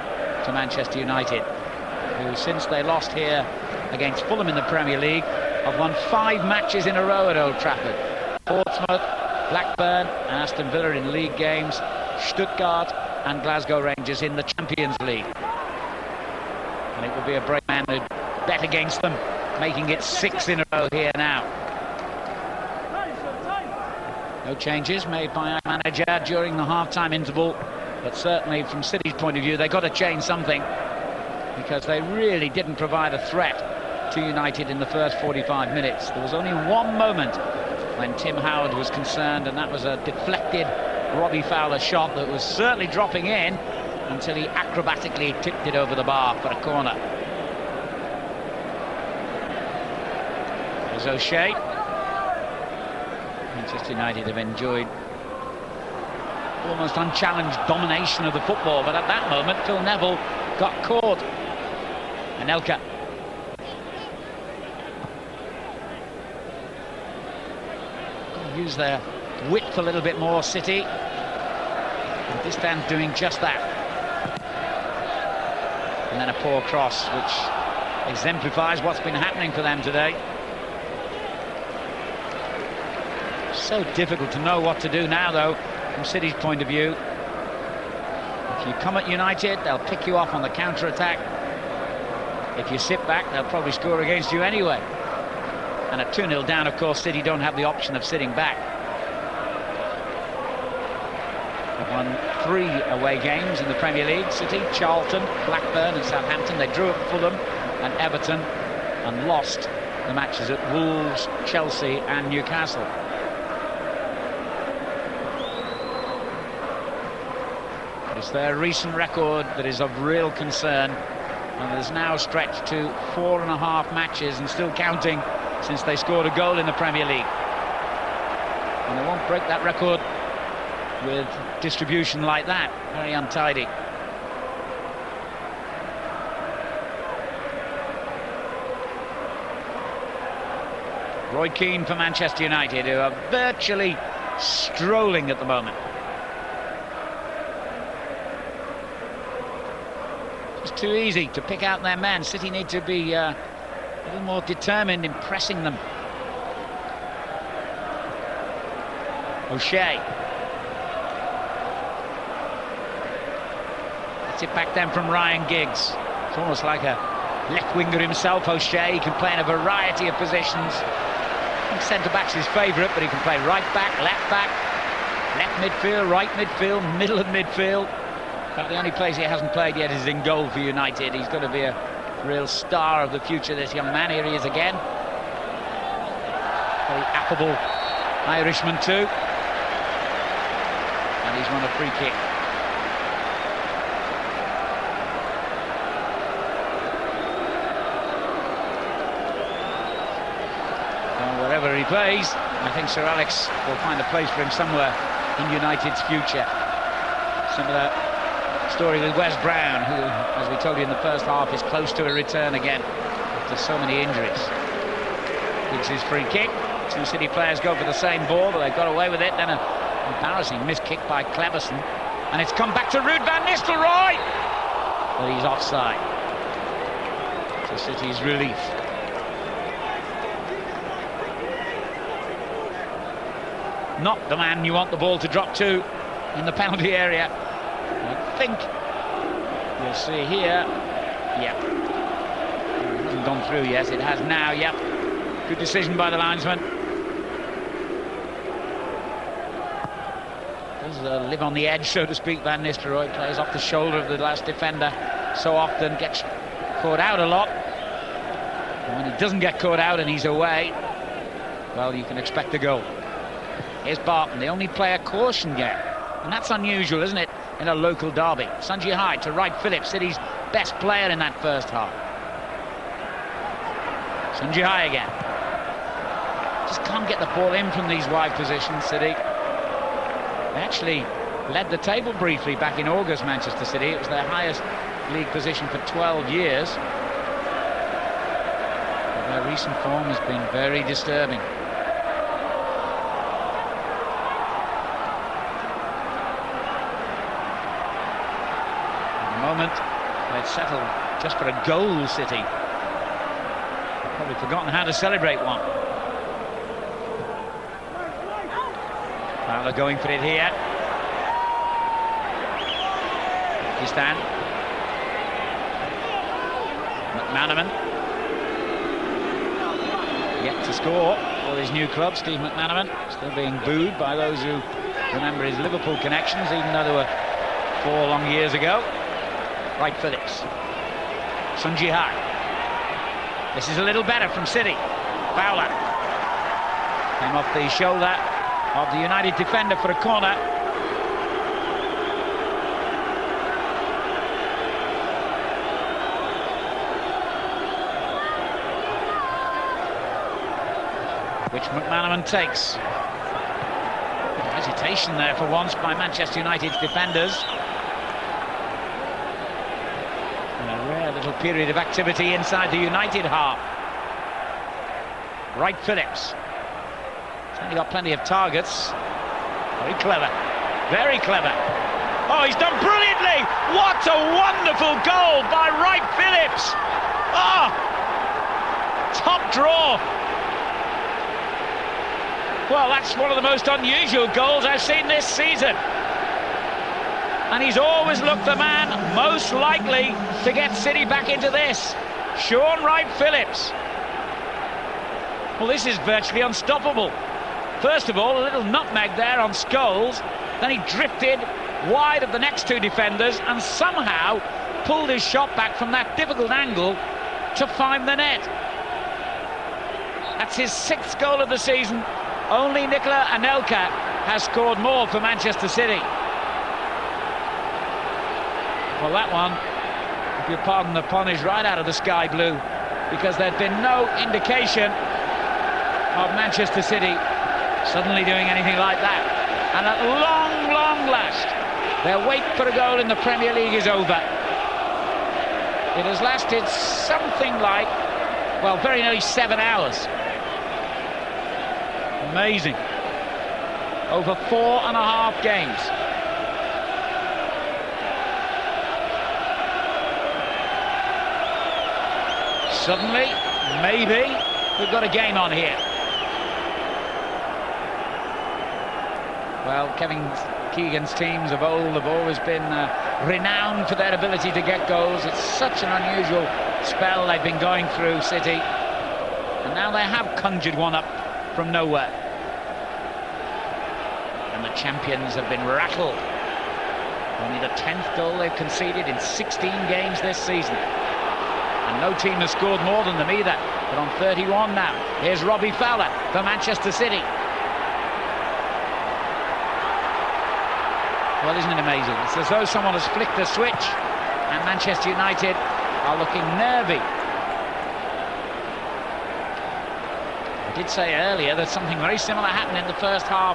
to Manchester United, who, since they lost here against Fulham in the Premier League, have won 5 matches in a row at Old Trafford. Portsmouth, Blackburn and Aston Villa in league games, Stuttgart and Glasgow Rangers in the Champions League. And it would be a brave man who'd bet against them, making it 6 in a row here now. No changes made by our manager during the half-time interval, but certainly from City's point of view, they've got to change something, because they really didn't provide a threat to United in the first 45 minutes. There was only one moment when Tim Howard was concerned, and that was a deflected Robbie Fowler shot that was certainly dropping in until he acrobatically tipped it over the bar for a corner. There's O'Shea. Manchester United have enjoyed almost unchallenged domination of the football, but at that moment Phil Neville got caught. Anelka. Use their width a little bit more, City. And this stand doing just that. And then a poor cross, which exemplifies what's been happening for them today. So difficult to know what to do now, though, from City's point of view. If you come at United, they'll pick you off on the counter-attack. If you sit back, they'll probably score against you anyway. And at 2-0 down, of course, City don't have the option of sitting back. They've won 3 away games in the Premier League. City, Charlton, Blackburn and Southampton. They drew at Fulham and Everton and lost the matches at Wolves, Chelsea and Newcastle. It's their recent record that is of real concern, and there's now stretched to 4.5 matches and still counting since they scored a goal in the Premier League. And they won't break that record with distribution like that. Very untidy. Roy Keane for Manchester United, who are virtually strolling at the moment. It's too easy to pick out their men. City need to be a little more determined in pressing them. O'Shea. It's it back then from Ryan Giggs. It's almost like a left winger himself, O'Shea. He can play in a variety of positions. Centre-back's his favourite, but he can play right back, left midfield, right midfield, middle of midfield. But the only place he hasn't played yet is in goal for United. He's going to be a real star of the future, this young man. Here he is again. Very affable Irishman too. And he's won a free kick. Well, wherever he plays, I think Sir Alex will find a place for him somewhere in United's future. Similar story with Wes Brown, who, as we told you in the first half, is close to a return again after so many injuries. Gives his free kick. 2 City players go for the same ball, but they got away with it. Then an embarrassing missed kick by Cleverson, and it's come back to Ruud van Nistelrooy, but he's offside. To City's relief. Not the man you want the ball to drop to in the penalty area. I think you'll see here. Yep. It hasn't gone through yet. It has now. Yep. Good decision by the linesman. Does live on the edge, so to speak. Van Nistelrooy plays off the shoulder of the last defender so often, gets caught out a lot. And when he doesn't get caught out and he's away, well, you can expect a goal. Here's Barton, the only player cautioned yet. And that's unusual, isn't it, in a local derby? Sunji High to Wright Phillips, City's best player in that first half. Sunji High again. Just can't get the ball in from these wide positions, City. They actually led the table briefly back in August, Manchester City. It was their highest league position for 12 years. But their recent form has been very disturbing. had settled just for a goal, City. Probably forgotten how to celebrate one. Fowler going for it here. Pakistan. McManaman. Yet to score for his new club, Steve McManaman. Still being booed by those who remember his Liverpool connections, even though they were 4 long years ago. Wright Phillips. Sun Jihad. This is a little better from City. Fowler. Came off the shoulder of the United defender for a corner. Which McManaman takes. Hesitation there for once by Manchester United's defenders. And a rare little period of activity inside the United half. Wright Phillips. He's only got plenty of targets. Very clever. Very clever. Oh, he's done brilliantly! What a wonderful goal by Wright Phillips! Oh! Top draw! Well, that's one of the most unusual goals I've seen this season. And he's always looked the man most likely to get City back into this. Shaun Wright Phillips. Well, this is virtually unstoppable. First of all, a little nutmeg there on Scholes. Then he drifted wide of the next 2 defenders and somehow pulled his shot back from that difficult angle to find the net. That's his 6th goal of the season. Only Nicola Anelka has scored more for Manchester City. Well, that one, if you pardon the pun, is right out of the sky blue, because there'd been no indication of Manchester City suddenly doing anything like that. And at long last, their wait for a goal in the Premier League is over. It has lasted something like, well, very nearly 7 hours. Amazing. Over 4.5 games. Suddenly, maybe, we've got a game on here. Well, Kevin Keegan's teams of old have always been renowned for their ability to get goals. It's such an unusual spell they've been going through, City. And now they have conjured one up from nowhere. And the champions have been rattled. Only the 10th goal they've conceded in 16 games this season. And no team has scored more than them either. But on 31 now. Here's Robbie Fowler for Manchester City. Well, isn't it amazing? It's as though someone has flicked a switch and Manchester United are looking nervy. I did say earlier that something very similar happened in the first half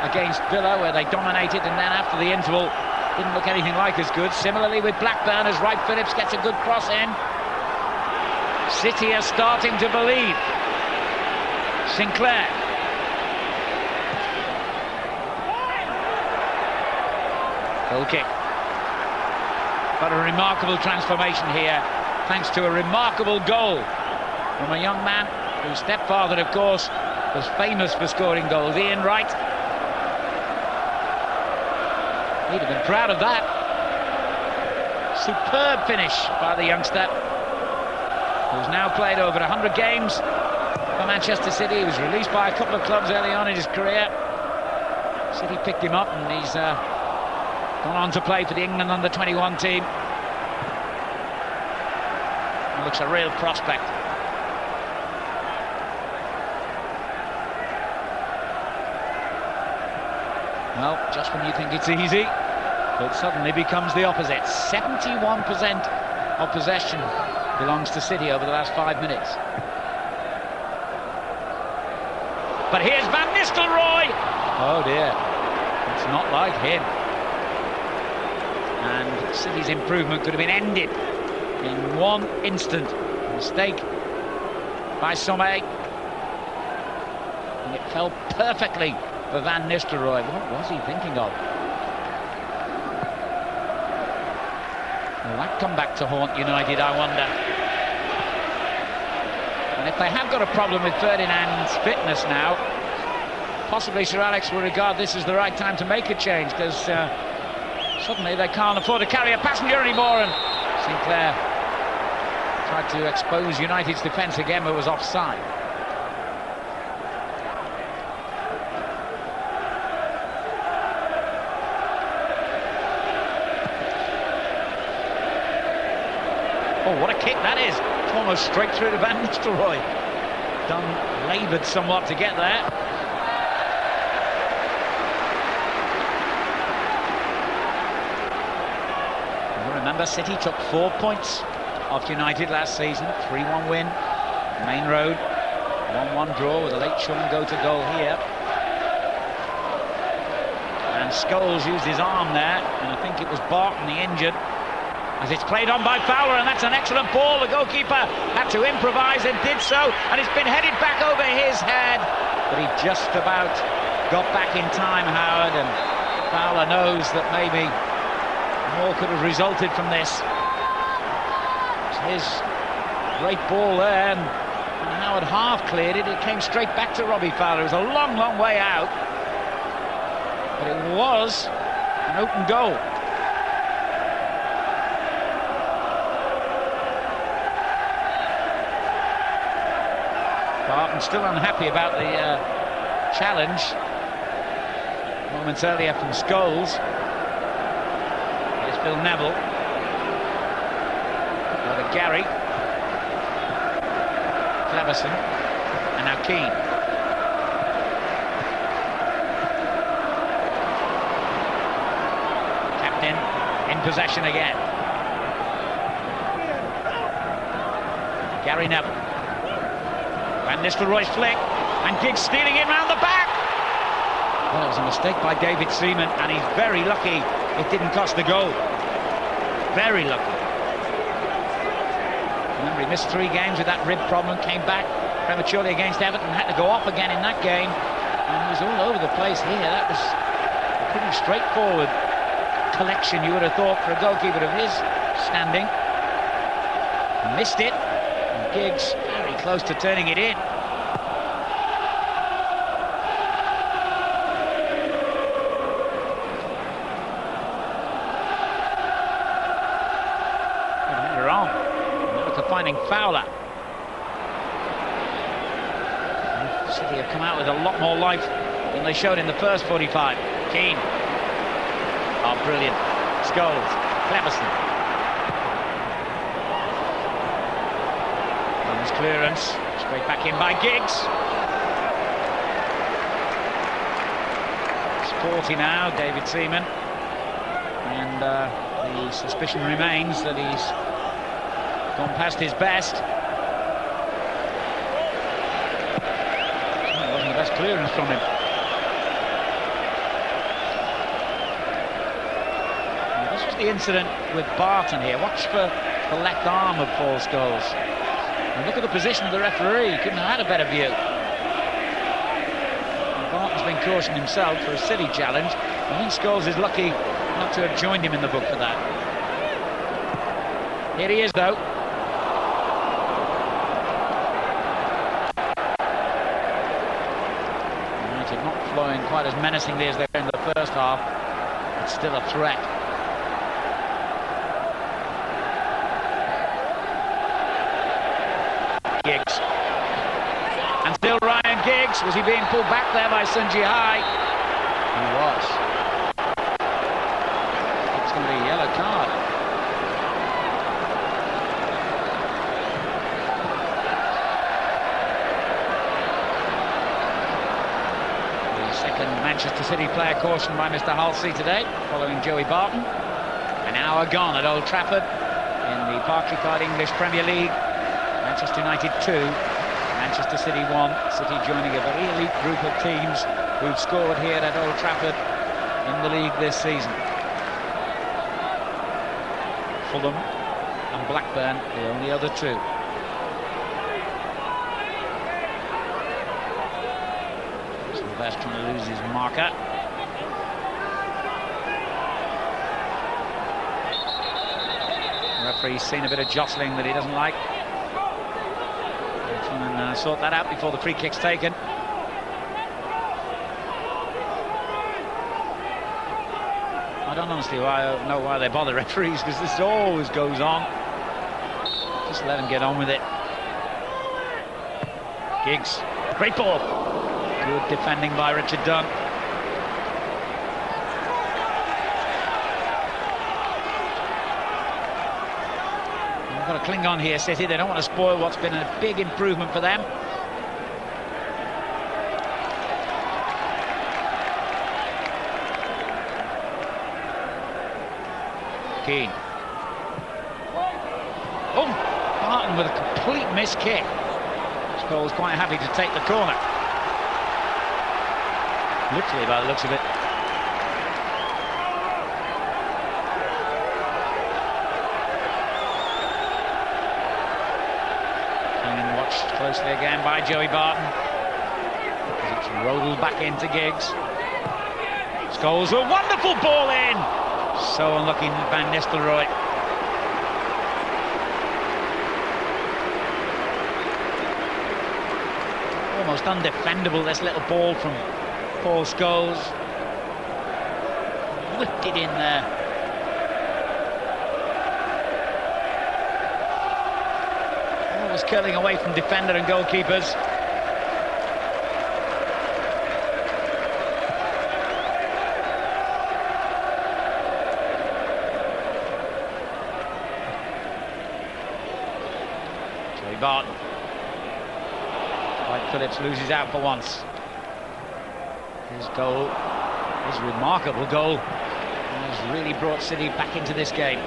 against Villa, where they dominated, and then after the interval didn't look anything like as good. Similarly with Blackburn, as Wright Phillips gets a good cross in. City are starting to believe. Sinclair. Goal kick. But a remarkable transformation here, thanks to a remarkable goal from a young man whose stepfather, of course, was famous for scoring goals, Ian Wright. He'd have been proud of that. Superb finish by the youngster, who's now played over 100 games for Manchester City. He was released by a couple of clubs early on in his career. City picked him up and he's gone on to play for the England under-21 team. He looks a real prospect. Well, just when you think it's easy, it suddenly becomes the opposite. 71% of possession belongs to City over the last 5 minutes. But here's Van Nistelrooy. Oh dear, it's not like him. And City's improvement could have been ended in one instant. A mistake by Sommet. And it fell perfectly for Van Nistelrooy. What was he thinking of? Will that come back to haunt United, I wonder? And if they have got a problem with Ferdinand's fitness now, possibly Sir Alex will regard this as the right time to make a change, because suddenly they can't afford to carry a passenger anymore, and Sinclair tried to expose United's defence again, but was offside. Oh, what a kick that is! It's almost straight through to Van Nistelrooy. Dunn laboured somewhat to get there. Remember, City took 4 points off United last season. 3-1 win, Main Road. 1-1 draw with a late Sean go to goal here. And Scholes used his arm there, and I think it was Barton, the injured, as it's played on by Fowler, and that's an excellent ball. The goalkeeper had to improvise and did so, and it's been headed back over his head, but he just about got back in time, Howard, and Fowler knows that maybe more could have resulted from this. It's his great ball there, and Howard half cleared it. It came straight back to Robbie Fowler. It was a long, long way out, but it was an open goal. Barton still unhappy about the challenge moments earlier from Scholes. Here's Phil Neville. Over Gary. Cleverson. And now Keane. Captain in possession again. Gary Neville. Van Nistelrooy's flick, and Giggs stealing it round the back. Well, it was a mistake by David Seaman, and he's very lucky it didn't cost the goal. Very lucky. Remember, he missed 3 games with that rib problem, came back prematurely against Everton, had to go off again in that game, and he was all over the place here. That was a pretty straightforward collection, you would have thought, for a goalkeeper of his standing. Missed it, and Giggs close to turning it in. Later on, America finding Fowler. City have come out with a lot more life than they showed in the first 45. Keane. Oh, brilliant. Scholes. Cleverson. Clearance, straight back in by Giggs. Sporty now, David Seaman, and the suspicion remains that he's gone past his best. It wasn't the best clearance from him. Now, this was the incident with Barton here. Watch for the left arm of Paul Scholes. And look at the position of the referee. He couldn't have had a better view. And Barton's been cautioned himself for a silly challenge. I think Scholes is lucky not to have joined him in the book for that. Here he is, though. United not flowing quite as menacingly as they were in the first half. It's still a threat. Giggs. And still Ryan Giggs. Was he being pulled back there by Sun Jihai? He was. It's going to be a yellow card. The second Manchester City player cautioned by Mr. Halsey today, following Joey Barton. An hour gone at Old Trafford in the Barclaycard English Premier League. Manchester United 2, Manchester City 1, City joining a very elite group of teams who've scored here at Old Trafford in the league this season. Fulham and Blackburn, the only other two. Sylvester trying to lose his marker. referee's seen a bit of jostling that he doesn't like. We'll try and sort that out before the free kick's taken. I don't honestly know why they bother referees, because this always goes on. Just let them get on with it. Giggs, great ball. Good defending by Richard Dunn. They've got to cling on here, City. They don't want to spoil what's been a big improvement for them. Keane. Oh, Barton with a complete missed kick. Scholes quite happy to take the corner. Literally, by the looks of it. And watched closely again by Joey Barton. It's rolled back into Giggs. Scholes, a wonderful ball in. So unlucky, Van Nistelrooy. Almost undefendable, this little ball from Paul Scholes. Whipped it in there. Almost curling away from defender and goalkeepers. Barton. Dwight Phillips loses out for once. His goal, his remarkable goal, has really brought City back into this game.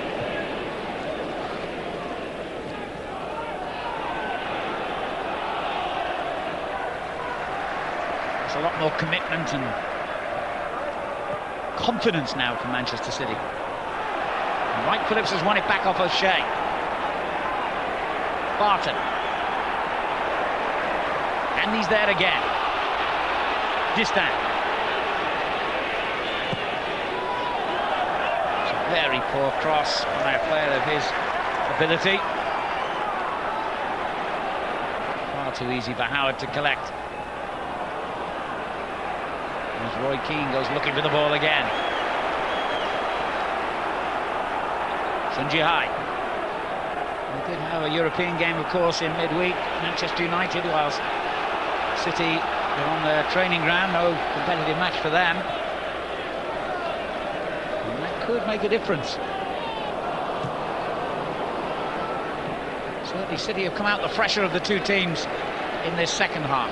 There's a lot more commitment and confidence now from Manchester City. And Dwight Phillips has won it back off O'Shea. Barton. And he's there again. Distin. It's a very poor cross by a player of his ability. Far too easy for Howard to collect. As Roy Keane goes looking for the ball again. Sun Jihai. We did have a European game, of course, in midweek. Manchester United, whilst City were on their training ground. No competitive match for them. And that could make a difference. Certainly City have come out the fresher of the two teams in this second half.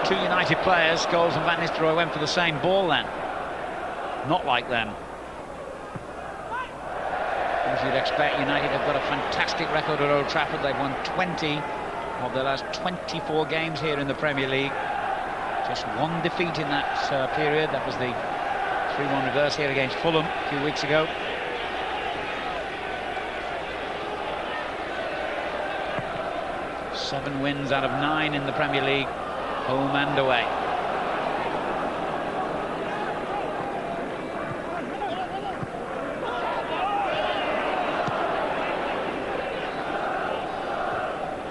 Two United players, Scholes and Van Nistelrooy, went for the same ball then. Not like them. As you'd expect, United have got a fantastic record at Old Trafford. They've won 20 of their last 24 games here in the Premier League. Just one defeat in that period. That was the 3-1 reverse here against Fulham a few weeks ago. Seven wins out of 9 in the Premier League, home and away.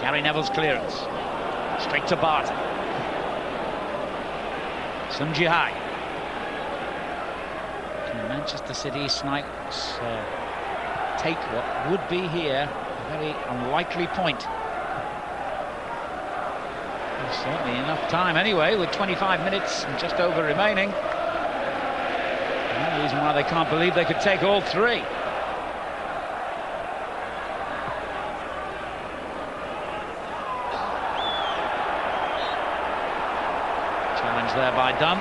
Gary Neville's clearance. Straight to Barton. Sun Jihai. Can Manchester City Snipes take what would be here a very unlikely point? Certainly enough time anyway, with 25 minutes and just over remaining. No reason why they can't believe they could take all three. Challenge there by Dunn.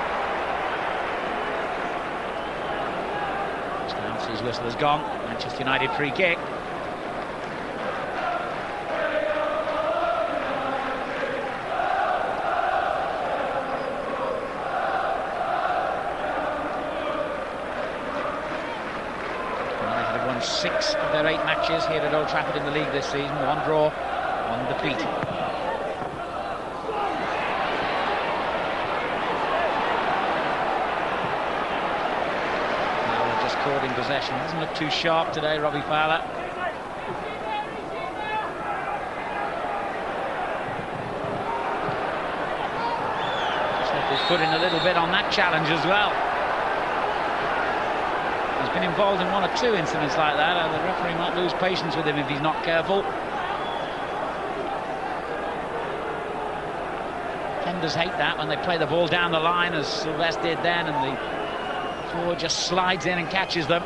Stancy's whistle has gone. Manchester United free kick. 6 of their 8 matches here at Old Trafford in the league this season. 1 draw, 1 defeat. Fowler just caught in possession. Doesn't look too sharp today, Robbie Fowler. Put in a little bit on that challenge as well. He's been involved in 1 or 2 incidents like that. The referee might lose patience with him if he's not careful. Defenders hate that when they play the ball down the line, as Sylvestre did then, and the forward just slides in and catches them.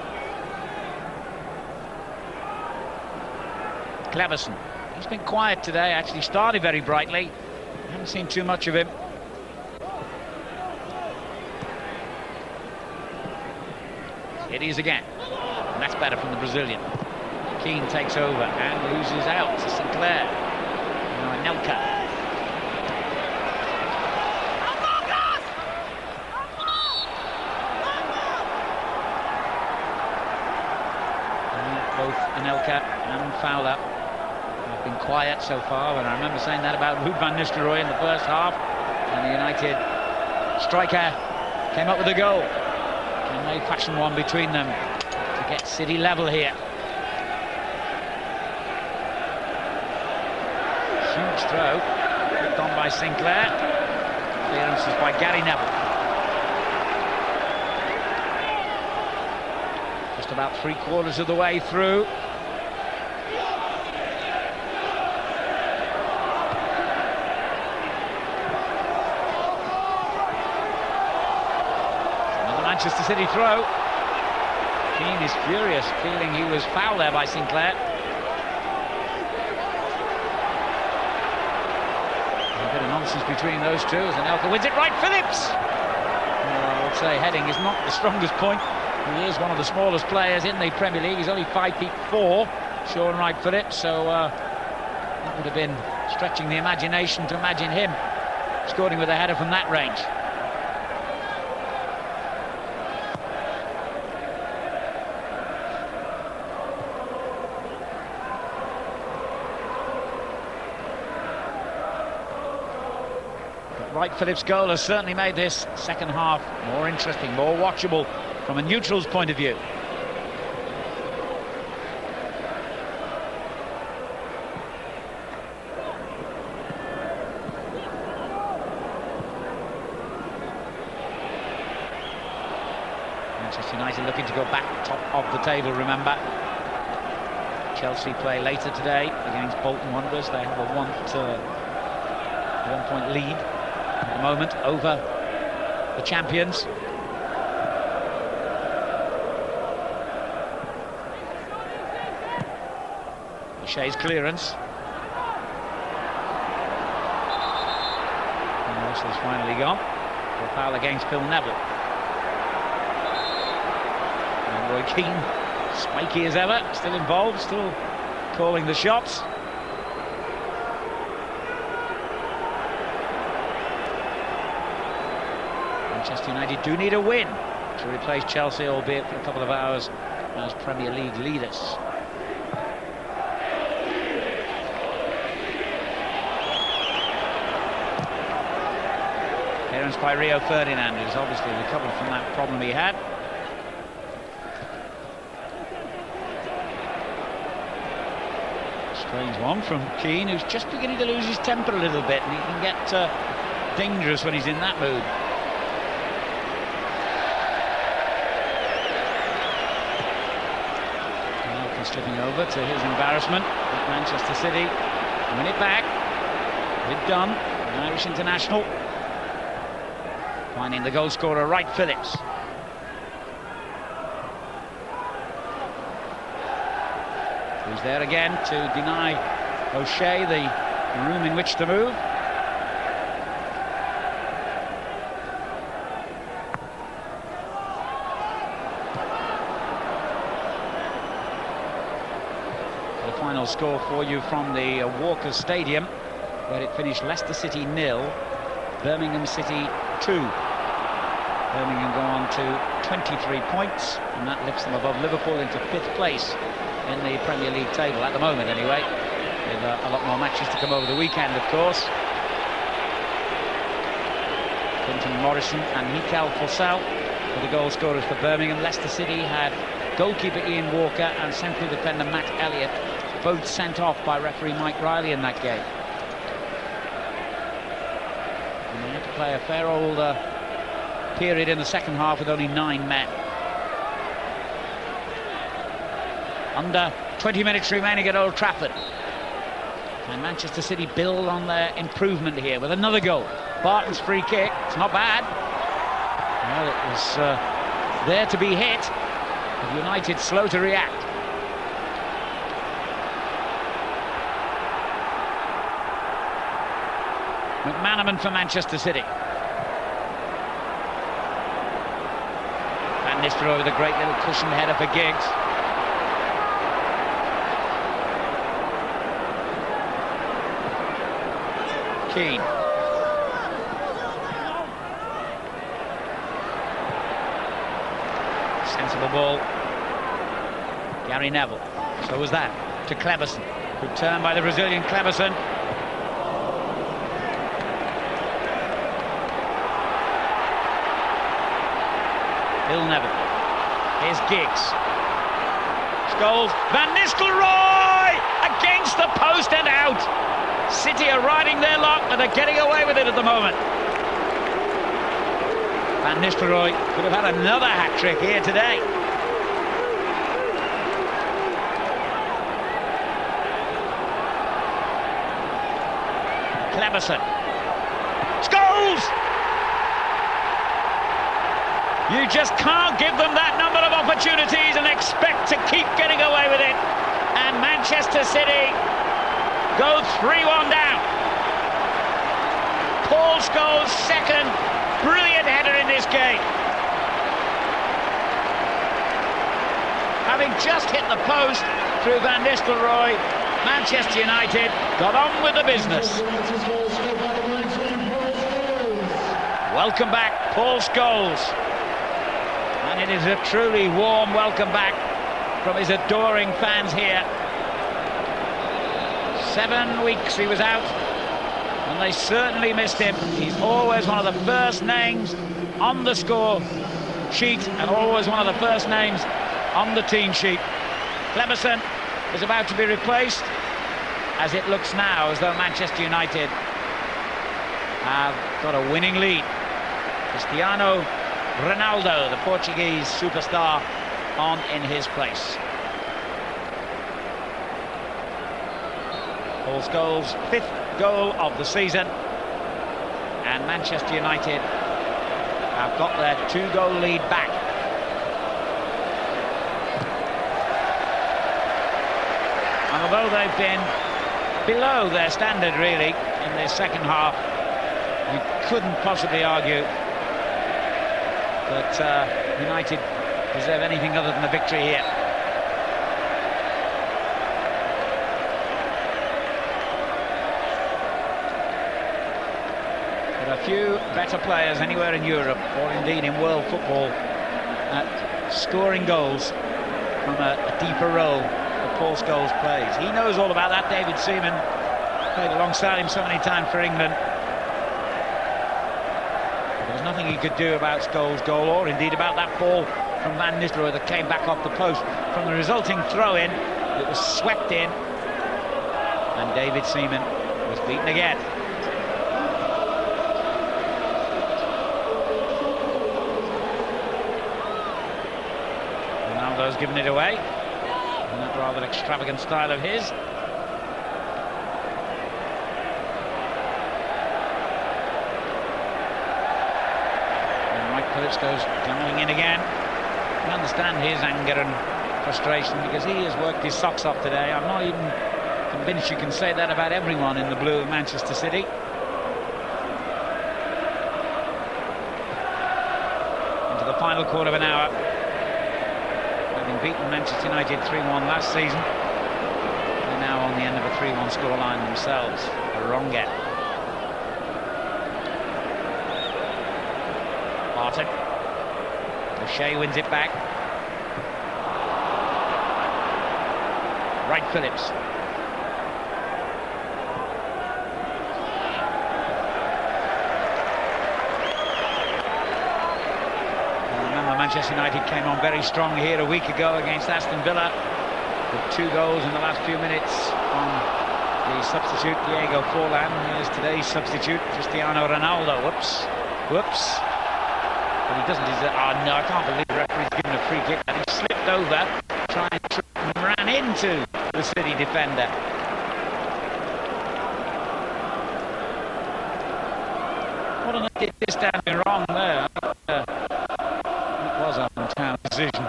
Cleverson, he's been quiet today, actually started very brightly. Haven't seen too much of him. It is again, and that's better from the Brazilian. Keane takes over and loses out to Sinclair. Now Anelka. And both Anelka and Fowler have been quiet so far, and I remember saying that about Ruud van Nistelrooy in the first half, and the United striker came up with a goal. And they fashion one between them to get City level here. Huge throw, picked on by Sinclair. Clearances by Gary Neville. Just about 3/4 of the way through. Manchester City throw. Keane is furious, feeling he was fouled there by Sinclair. A bit of nonsense between those two as Anelka wins it right. Phillips! I would say heading is not the strongest point. He is one of the smallest players in the Premier League. He's only 5'4", Sean Wright Phillips, so that would have been stretching the imagination to imagine him scoring with a header from that range. Wright Phillips' goal has certainly made this second half more interesting, more watchable from a neutral's point of view. Manchester United looking to go back top of the table, remember. Chelsea play later today against Bolton Wanderers. They have a 1-point lead at the moment over the champions. O'Shea's clearance. And the whistle's finally gone. For a foul against Phil Neville. And Roy Keane, spiky as ever, still involved, still calling the shots. Manchester United do need a win to replace Chelsea, albeit for a couple of hours, as Premier League leaders. Clearance by Rio Ferdinand, who's obviously recovered from that problem he had. Strange one from Keane, who's just beginning to lose his temper a little bit, and he can get dangerous when he's in that mood. Stripping over to his embarrassment at Manchester City. Win it back. With Dunn, an Irish international. Finding the goal scorer, Wright Phillips. Who's there again to deny O'Shea the room in which to move. Final score for you from the Walker Stadium, where it finished Leicester City 0, Birmingham City 2. Birmingham go on to 23 points, and that lifts them above Liverpool into 5th place in the Premier League table, at the moment anyway, with a lot more matches to come over the weekend, of course. Clinton Morrison and Mikel Forsell were the goal scorers for Birmingham. Leicester City had goalkeeper Ian Walker and central defender Matt Elliott, both sent off by referee Mike Riley in that game. And they had to play a fair old period in the second half with only 9 men. Under 20 minutes remaining at Old Trafford. And Manchester City build on their improvement here with another goal. Barton's free kick, it's not bad. Well, it was there to be hit, but United slow to react. McManaman for Manchester City. Van Nistelrooy with a great little cushion header for Giggs. Keane. Sensible ball. Gary Neville. So was that to Cleberson. Good turn by the Brazilian Cleberson. Bill Neville. Here's Giggs. Scholes. Van Nistelrooy against the post and out. City are riding their luck and they're getting away with it at the moment. Van Nistelrooy could have had another hat-trick here today. Cleberson. Scholes! You just can't give them that number of opportunities and expect to keep getting away with it. And Manchester City go 3-1 down. Paul Scholes' second brilliant header in this game. Having just hit the post through Van Nistelrooy, Manchester United got on with the business. Welcome back, Paul Scholes. And it is a truly warm welcome back from his adoring fans here. 7 weeks he was out, and they certainly missed him. He's always one of the first names on the score sheet and always one of the first names on the team sheet. Cleberson is about to be replaced, as it looks now as though Manchester United have got a winning lead. Cristiano Ronaldo, the Portuguese superstar, on in his place. Paul Scholes' 5th goal of the season, and Manchester United have got their 2-goal lead back. And although they've been below their standard really in their second half, you couldn't possibly argue that United deserve anything other than a victory here. There are few better players anywhere in Europe, or indeed in world football, at scoring goals from a deeper role that Paul Scholes plays. He knows all about that. David Seaman played alongside him so many times for England. There was nothing he could do about Scholes' goal, or indeed about that ball from Van Nistelrooy that came back off the post. From the resulting throw-in, it was swept in, and David Seaman was beaten again. Ronaldo's given it away in that rather extravagant style of his. Phillips goes going in again. I understand his anger and frustration because he has worked his socks off today. I'm not even convinced you can say that about everyone in the blue of Manchester City. Into the final quarter of an hour, having beaten Manchester United 3-1 last season, they're now on the end of a 3-1 scoreline themselves. A wrong get. O'Shea wins it back. Wright Phillips. Remember, Manchester United came on very strong here a week ago against Aston Villa with 2 goals in the last few minutes on the substitute Diego Forlan. Here's today's substitute, Cristiano Ronaldo. Whoops. But he doesn't deserve... Oh no, I can't believe the referee's given a free kick. And he slipped over, and ran into the City defender. What on earth did this down me wrong there? It was a hometown decision.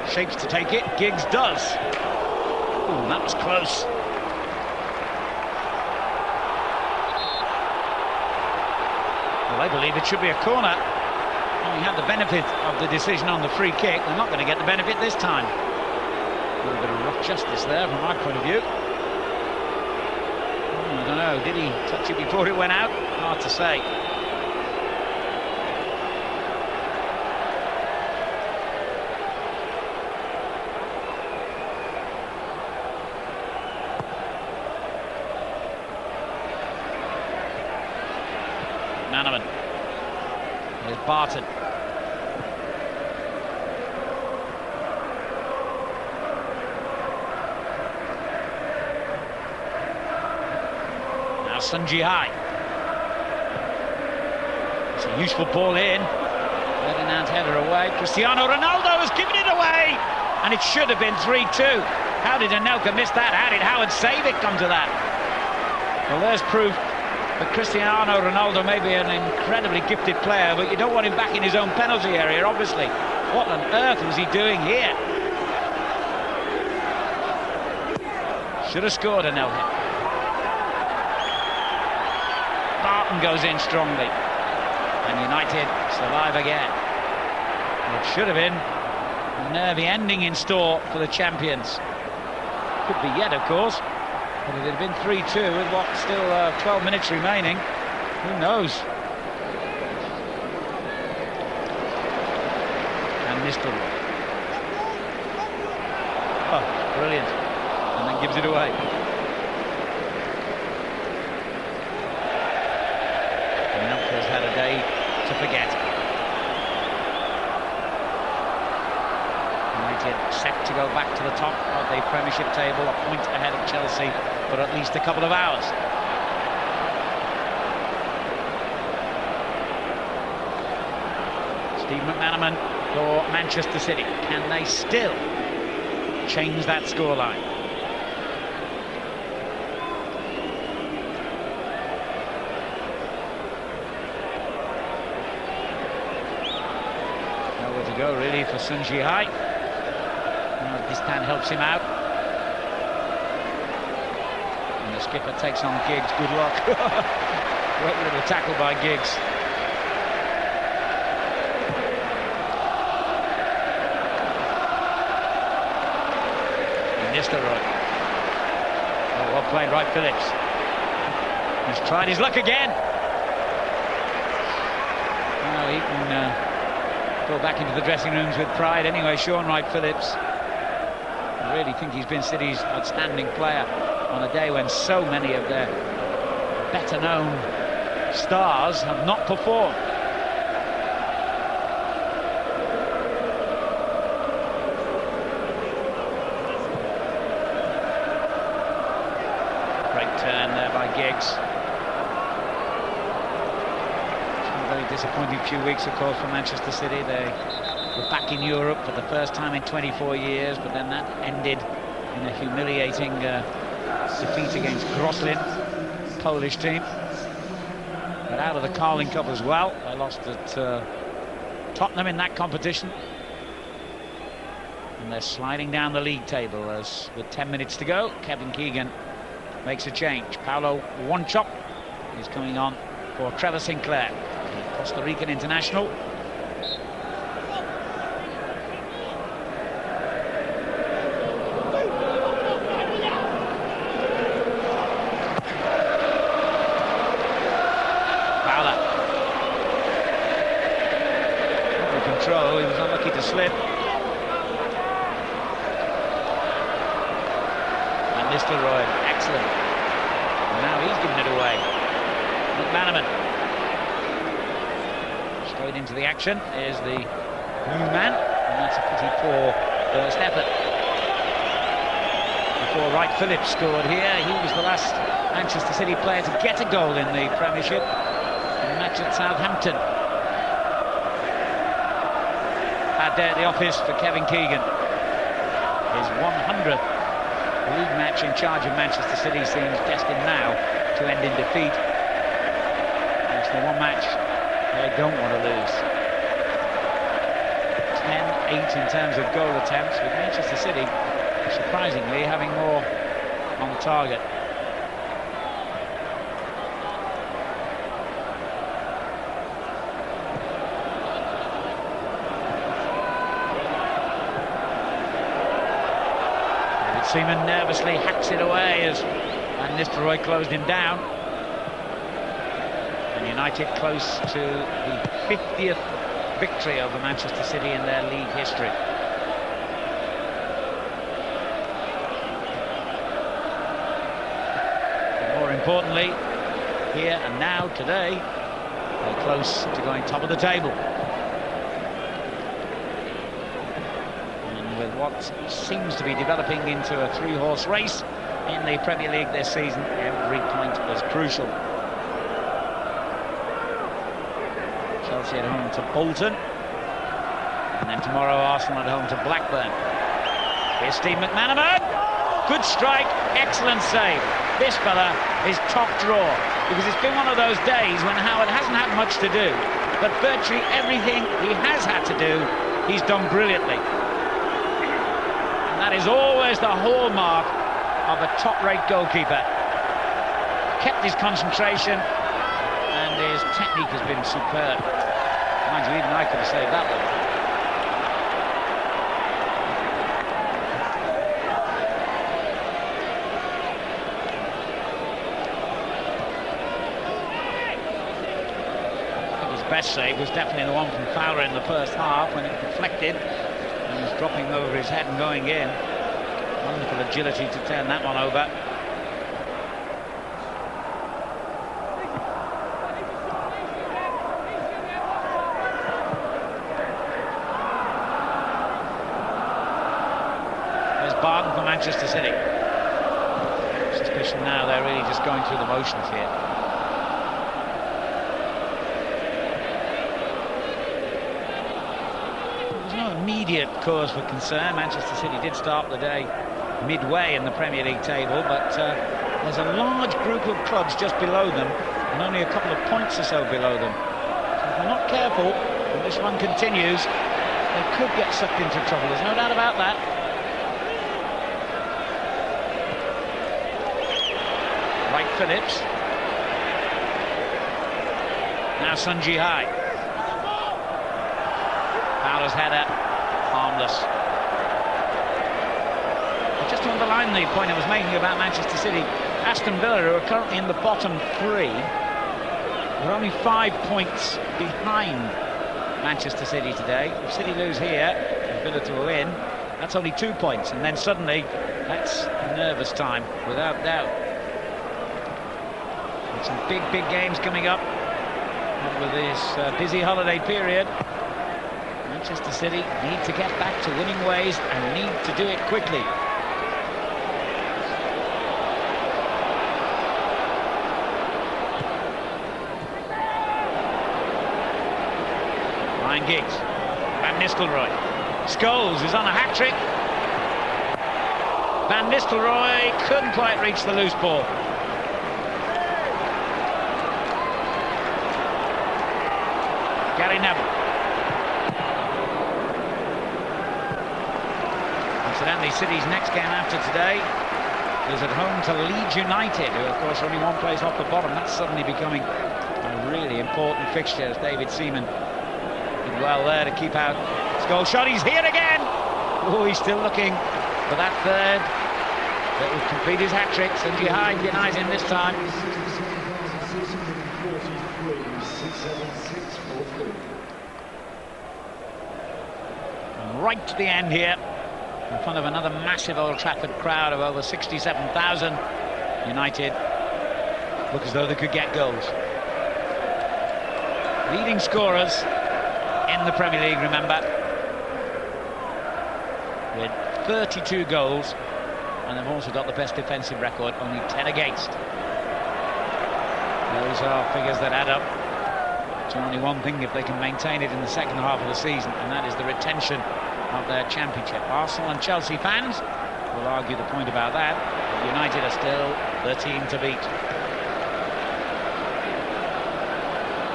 Shapes to take it, Giggs does. Ooh, that was close. Well, I believe it should be a corner. We had the benefit of the decision on the free kick. We're not going to get the benefit this time. A little bit of rough justice there from my point of view. I don't know, did he touch it before it went out? Hard to say. Manaman. Here's Barton. Now Sun Jihai. It's a useful ball in. Ferdinand header away. Cristiano Ronaldo has given it away, and it should have been 3-2. How did Anelka miss that? How did Howard Savic come to that? Well, there's proof. But Cristiano Ronaldo may be an incredibly gifted player, but you don't want him back in his own penalty area, obviously. What on earth was he doing here? Should have scored Anelka. Barton goes in strongly. And United survive again. It should have been a nervy ending in store for the champions. Could be yet, of course. But it had been 3-2 with what, still 12 minutes remaining. Who knows? And Nistelrooy. Oh, brilliant. And then gives it away. Anelka's had a day to forget. United set to go back to the top of the Premiership table, a point ahead of Chelsea for at least a couple of hours. Steve McManaman for Manchester City. Can they still change that scoreline? Nowhere to go really for Sun Jihai. This time helps him out. And the skipper takes on Giggs. Good luck. Great little tackle by Giggs. Nistelrooy. Oh, well played, Wright Phillips. He's tried his luck again. Well, he can go back into the dressing rooms with pride anyway, Sean Wright Phillips. I really think he's been City's outstanding player on a day when so many of their better-known stars have not performed. Great turn there by Giggs. It's been a very disappointing few weeks, of course, for Manchester City. They were back in Europe for the first time in 24 years, but then that ended in a humiliating defeat against Groslin, Polish team. But out of the Carling Cup as well. They lost at Tottenham in that competition. And they're sliding down the league table as with 10 minutes to go. Kevin Keegan makes a change. Paulo Wanchope is coming on for Trevor Sinclair, the Costa Rican international. control. He was unlucky to slip. And Nistelrooy, excellent. And now he's given it away. McManaman. Straight into the action is the new man, and that's a pretty poor first effort. Before Wright Phillips scored here, he was the last Manchester City player to get a goal in the Premiership in a match at Southampton. Bad day at the office for Kevin Keegan. His 100th league match in charge of Manchester City seems destined now to end in defeat. It's the one match they don't want to lose. 10-8 in terms of goal attempts, with Manchester City surprisingly having more on target. David Seaman nervously hacks it away as Van Nistelrooy closed him down. And United close to the 50th victory over Manchester City in their league history. Importantly, here and now, today, they're close to going top of the table. And with what seems to be developing into a three-horse race in the Premier League this season, every point is crucial. Chelsea at home to Bolton. And then tomorrow, Arsenal at home to Blackburn. Here's Steve McManaman. Good strike, excellent save. This fella is top draw, because it's been one of those days when Howard hasn't had much to do, but virtually everything he has had to do, he's done brilliantly. And that is always the hallmark of a top-rate goalkeeper. Kept his concentration, and his technique has been superb. Mind you, even I could have saved that one. Best save was definitely the one from Fowler in the first half when it deflected and was dropping over his head and going in. Wonderful agility to turn that one over. There's Barton for Manchester City. Suspicion now they're really just going through the motions here. Immediate cause for concern. Manchester City did start the day midway in the Premier League table, but there's a large group of clubs just below them and only a couple of points or so below them. So if they're not careful and this one continues, they could get sucked into trouble. There's no doubt about that. Wright Phillips. Now Sun Ji-hai. Fowler's header. Harmless. Just to underline the point I was making about Manchester City, Aston Villa, who are currently in the bottom three, are only 5 points behind Manchester City today. If City lose here and Villa to win, that's only 2 points, and then suddenly that's nervous time, without doubt. With some big games coming up with this busy holiday period. Manchester City need to get back to winning ways and need to do it quickly. Ryan Giggs, Van Nistelrooy. Scholes is on a hat-trick. Van Nistelrooy couldn't quite reach the loose ball. Gary Neville. Incidentally, City's next game after today is at home to Leeds United, who of course are only one place off the bottom. That's suddenly becoming a really important fixture, as David Seaman did well there to keep out Scholes shot. He's here again. Oh, he's still looking for that third that will complete his hat-trick. Sun Ji-hai denies him this time. right to the end here, in front of another massive Old Trafford crowd of over 67,000. United look as though they could get goals. Leading scorers in the Premier League, remember, with 32 goals, and they've also got the best defensive record, only 10 against. Those are figures that add up to only one thing if they can maintain it in the second half of the season, and that is the retention of their championship. Arsenal and Chelsea fans will argue the point about that. United are still the team to beat.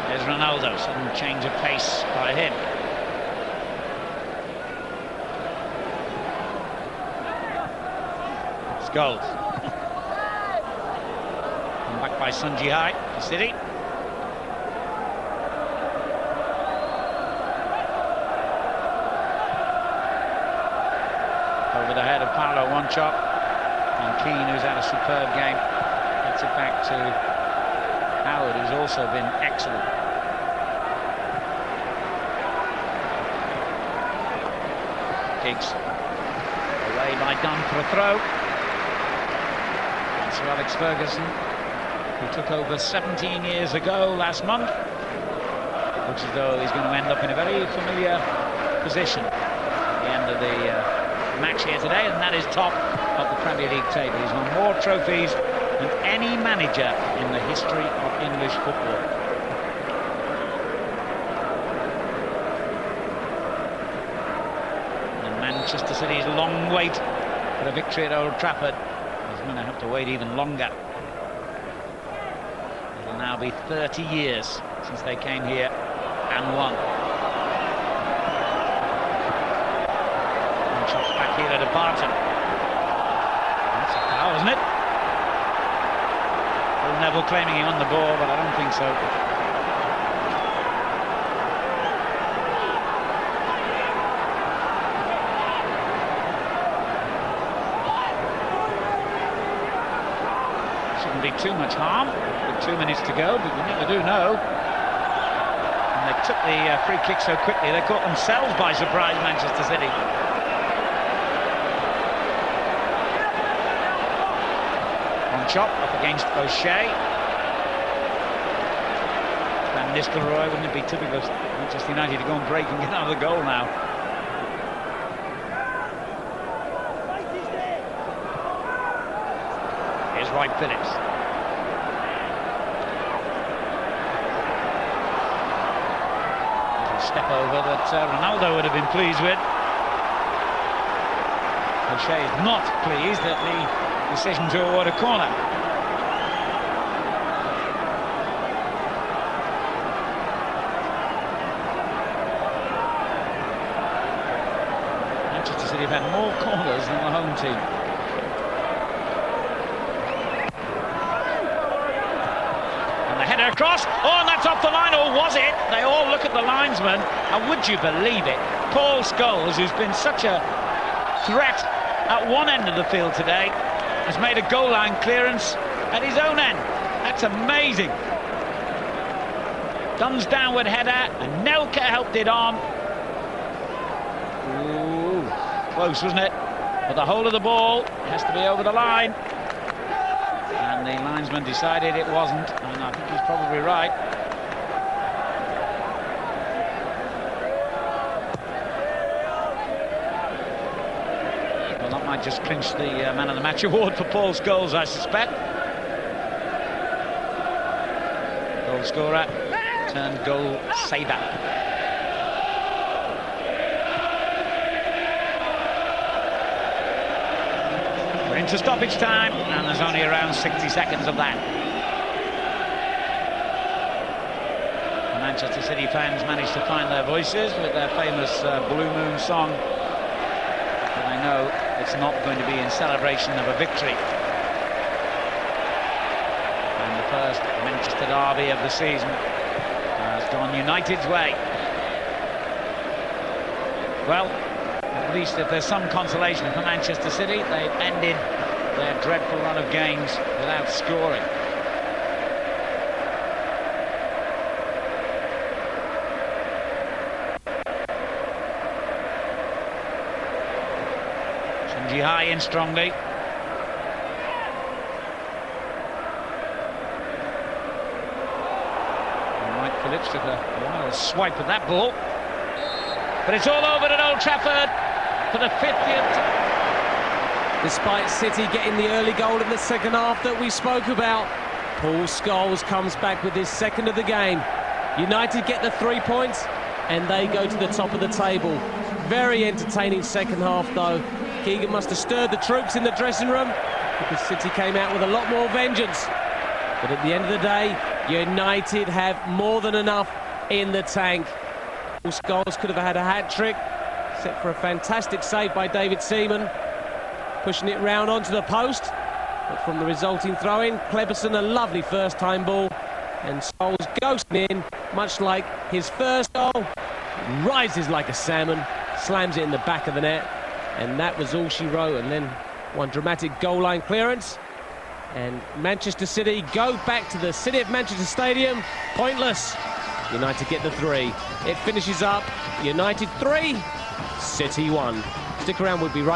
There's Ronaldo, sudden change of pace by him. Scholes. Come back by Sun Ji-hai to City. Over the head of Paulo Wanchope, and Keane, who's had a superb game, gets it back to Howard, who's also been excellent. Giggs away by Dunn for a throw. Sir Alex Ferguson, who took over 17 years ago last month, looks as though he's going to end up in a very familiar position at the end of the match here today, and that is top of the Premier League table. He's won more trophies than any manager in the history of English football. And Manchester City's long wait for a victory at Old Trafford is going to have to wait even longer. It'll now be 30 years since they came here and won. Back here to Barton. That's a foul, isn't it? Phil Neville claiming he won the ball, but I don't think so. Shouldn't be too much harm with 2 minutes to go, but you never do know. And they took the free kick so quickly, they caught themselves by surprise, Manchester City. Chop up against O'Shea. Van Nistelrooy, wouldn't it be typical of Manchester United to go and break and get out of the goal now? Here's Wright Phillips. Little step over that Ronaldo would have been pleased with. O'Shea is not pleased at the decision to award a corner. Manchester City have had more corners than the home team. And the header across. Oh, and that's off the line, or was it? They all look at the linesman, and would you believe it? Paul Scholes, who's been such a threat at one end of the field today, has made a goal line clearance at his own end. That's amazing. Dunn's downward header, and Nelke helped it on. Ooh, close, wasn't it? But the whole of the ball has to be over the line. And the linesman decided it wasn't, and I think he's probably right. Just clinched the Man of the Match award for Paul Scholes, I suspect. Goal scorer turned goal saver. We're into stoppage time, and there's only around 60 seconds of that. The Manchester City fans managed to find their voices with their famous Blue Moon song. But I know it's not going to be in celebration of a victory. And the first Manchester derby of the season has gone United's way. Well, at least if there's some consolation for Manchester City, they've ended their dreadful run of games without scoring. Gihai in strongly. And Mike Phillips took a wild swipe at that ball. But it's all over at Old Trafford for the 50th. Despite City getting the early goal in the second half that we spoke about, Paul Scholes comes back with his second of the game. United get the 3 points and they go to the top of the table. Very entertaining second half though. Keegan must have stirred the troops in the dressing room because City came out with a lot more vengeance. But at the end of the day, United have more than enough in the tank. Paul Scholes could have had a hat-trick, except for a fantastic save by David Seaman, pushing it round onto the post. But from the resulting throw-in, Cleberson a lovely first-time ball, and Scholes ghosting in, much like his first goal, rises like a salmon, slams it in the back of the net, and that was all she wrote. And then one dramatic goal line clearance, and Manchester City go back to the City of Manchester Stadium, pointless. United get the 3. It finishes up United 3, City 1. Stick around, we'll be right